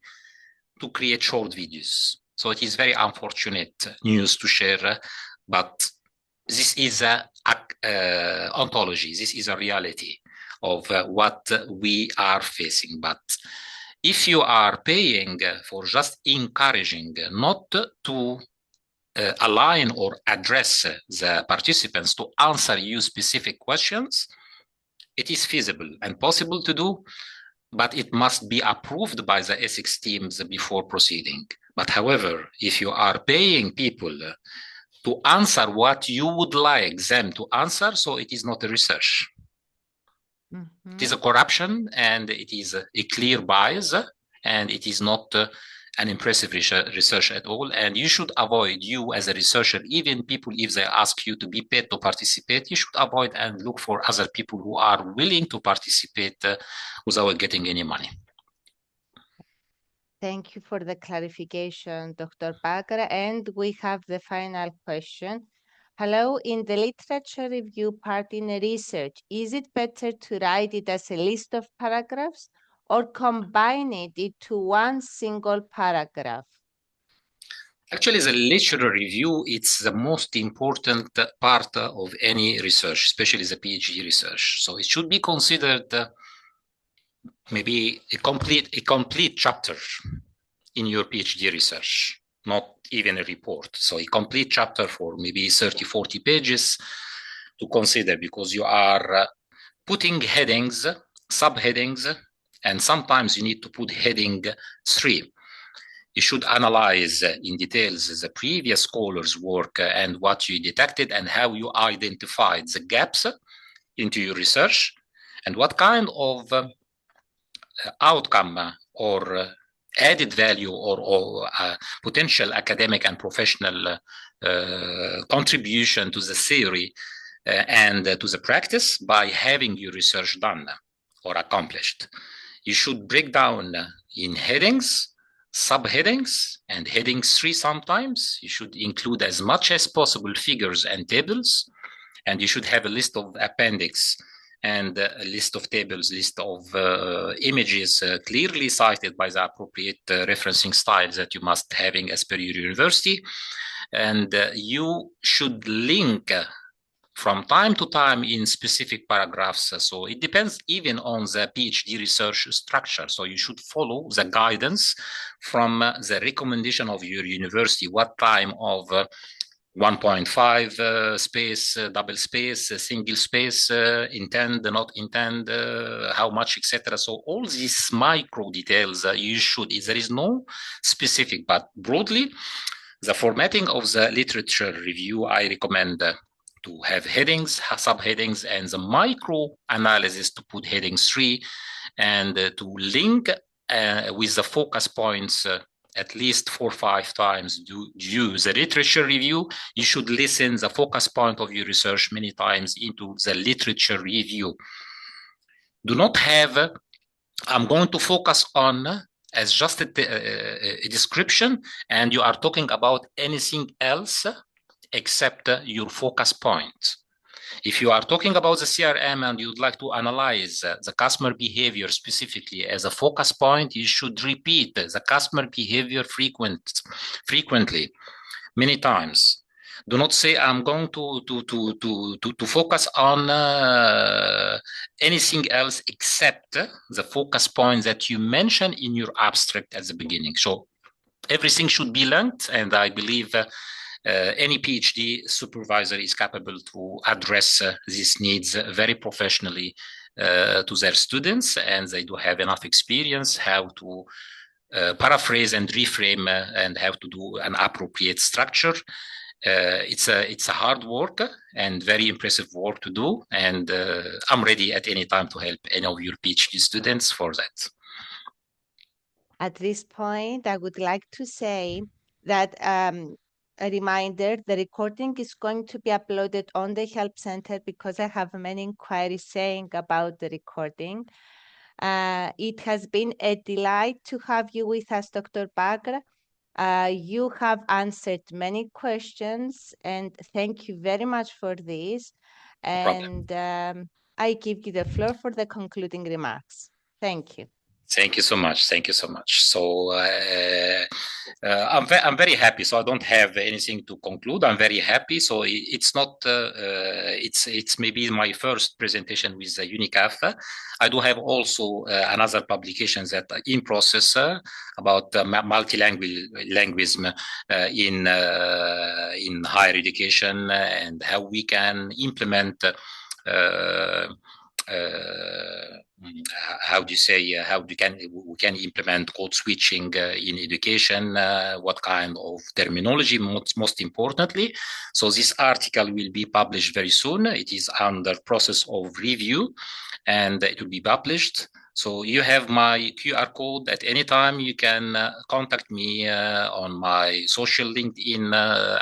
to create short videos. So it is very unfortunate news to share, but this is a ontology. This is a reality of what we are facing. But if you are paying for just encouraging, not to align or address the participants to answer you specific questions, it is feasible and possible to do, but it must be approved by the ethics teams before proceeding. But however, if you are paying people to answer what you would like them to answer, so it is not a research. Mm-hmm. It is a corruption, and it is a clear bias, and it is not an impressive research at all. And you should avoid, you as a researcher, even people, if they ask you to be paid to participate, you should avoid and look for other people who are willing to participate without getting any money. Thank you for the clarification, Dr. Bakr. And we have the final question. Hello, in the literature review part in research, is it better to write it as a list of paragraphs or combine it into one single paragraph? Actually, the literature review, it's the most important part of any research, especially the PhD research. So it should be considered maybe a complete chapter in your PhD research, not even a report. So a complete chapter for maybe 30, 40 pages to consider, because you are putting headings, subheadings, and sometimes you need to put heading 3. You should analyze in details the previous scholars' work and what you detected and how you identified the gaps into your research, and what kind of outcome or added value or potential academic and professional contribution to the theory and to the practice by having your research done or accomplished. You should break down in headings, subheadings, and heading 3 sometimes. You should include as much as possible figures and tables, and you should have a list of appendix and a list of tables, list of images clearly cited by the appropriate referencing styles that you must having as per your university. And you should link from time to time in specific paragraphs. So it depends even on the PhD research structure. So you should follow the guidance from the recommendation of your university, what time of 1.5 space, double space, single space, intend, not intend, how much, etc. So all these micro details you should, there is no specific, but broadly, the formatting of the literature review, I recommend to have headings, subheadings, and the micro analysis to put heading 3, and to link with the focus points at least 4 or 5 times. Do use the literature review. You should listen the focus point of your research many times into the literature review. Do not have, I'm going to focus on as just a description, and you are talking about anything else except your focus point. If you are talking about the CRM and you'd like to analyze the customer behavior specifically as a focus point, you should repeat the customer behavior frequently, many times. Do not say I'm going to focus on anything else except the focus point that you mentioned in your abstract at the beginning. So everything should be linked, and I believe any PhD supervisor is capable to address these needs very professionally to their students, and they do have enough experience how to paraphrase and reframe and how to do an appropriate structure. It's a hard work and very impressive work to do, and I'm ready at any time to help any of your PhD students for that. At this point, I would like to say that a reminder, the recording is going to be uploaded on the Help Center because I have many inquiries saying about the recording. It has been a delight to have you with us, Dr. Bakr. You have answered many questions, and thank you very much for this. And I give you the floor for the concluding remarks. Thank you. Thank you so much. Thank you so much. So I'm very happy. So I don't have anything to conclude. I'm very happy. So it's not. It's maybe my first presentation with Unicaf. I do have also another publication that in process about multilingualism in higher education and how we can implement. How do you say how we can implement code switching in education, what kind of terminology most importantly. So this article will be published very soon. It is under process of review and it will be published. So you have my QR code at any time. You can contact me on my social LinkedIn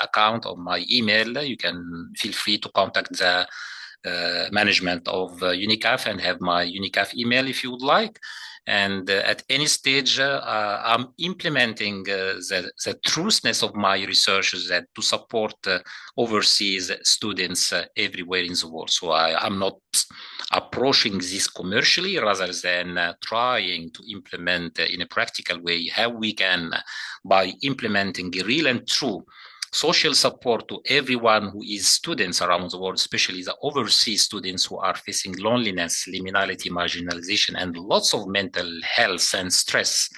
account or my email. You can feel free to contact the management of Unicaf and have my Unicaf email if you would like. And at any stage, I'm implementing the trueness of my research that to support overseas students everywhere in the world. So I'm not approaching this commercially rather than trying to implement in a practical way how we can, by implementing real and true social support to everyone who is students around the world, especially the overseas students who are facing loneliness, liminality, marginalization, and lots of mental health and stress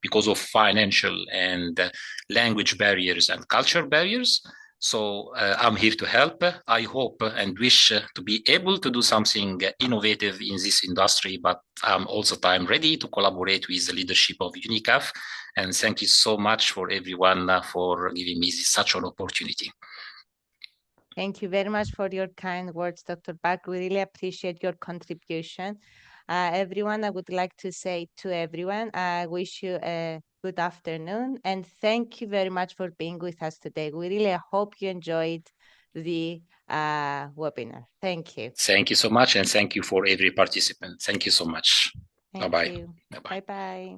because of financial and language barriers and culture barriers. So I'm here to help. I hope and wish to be able to do something innovative in this industry, but I'm also ready to collaborate with the leadership of Unicaf. And thank you so much for everyone for giving me such an opportunity. Thank you very much for your kind words, Dr. Bakr. We really appreciate your contribution. Everyone, I would like to say to everyone, I wish you a good afternoon and thank you very much for being with us today. We really hope you enjoyed the webinar. Thank you. Thank you so much, and thank you for every participant. Thank you so much. Bye-bye. Bye-bye.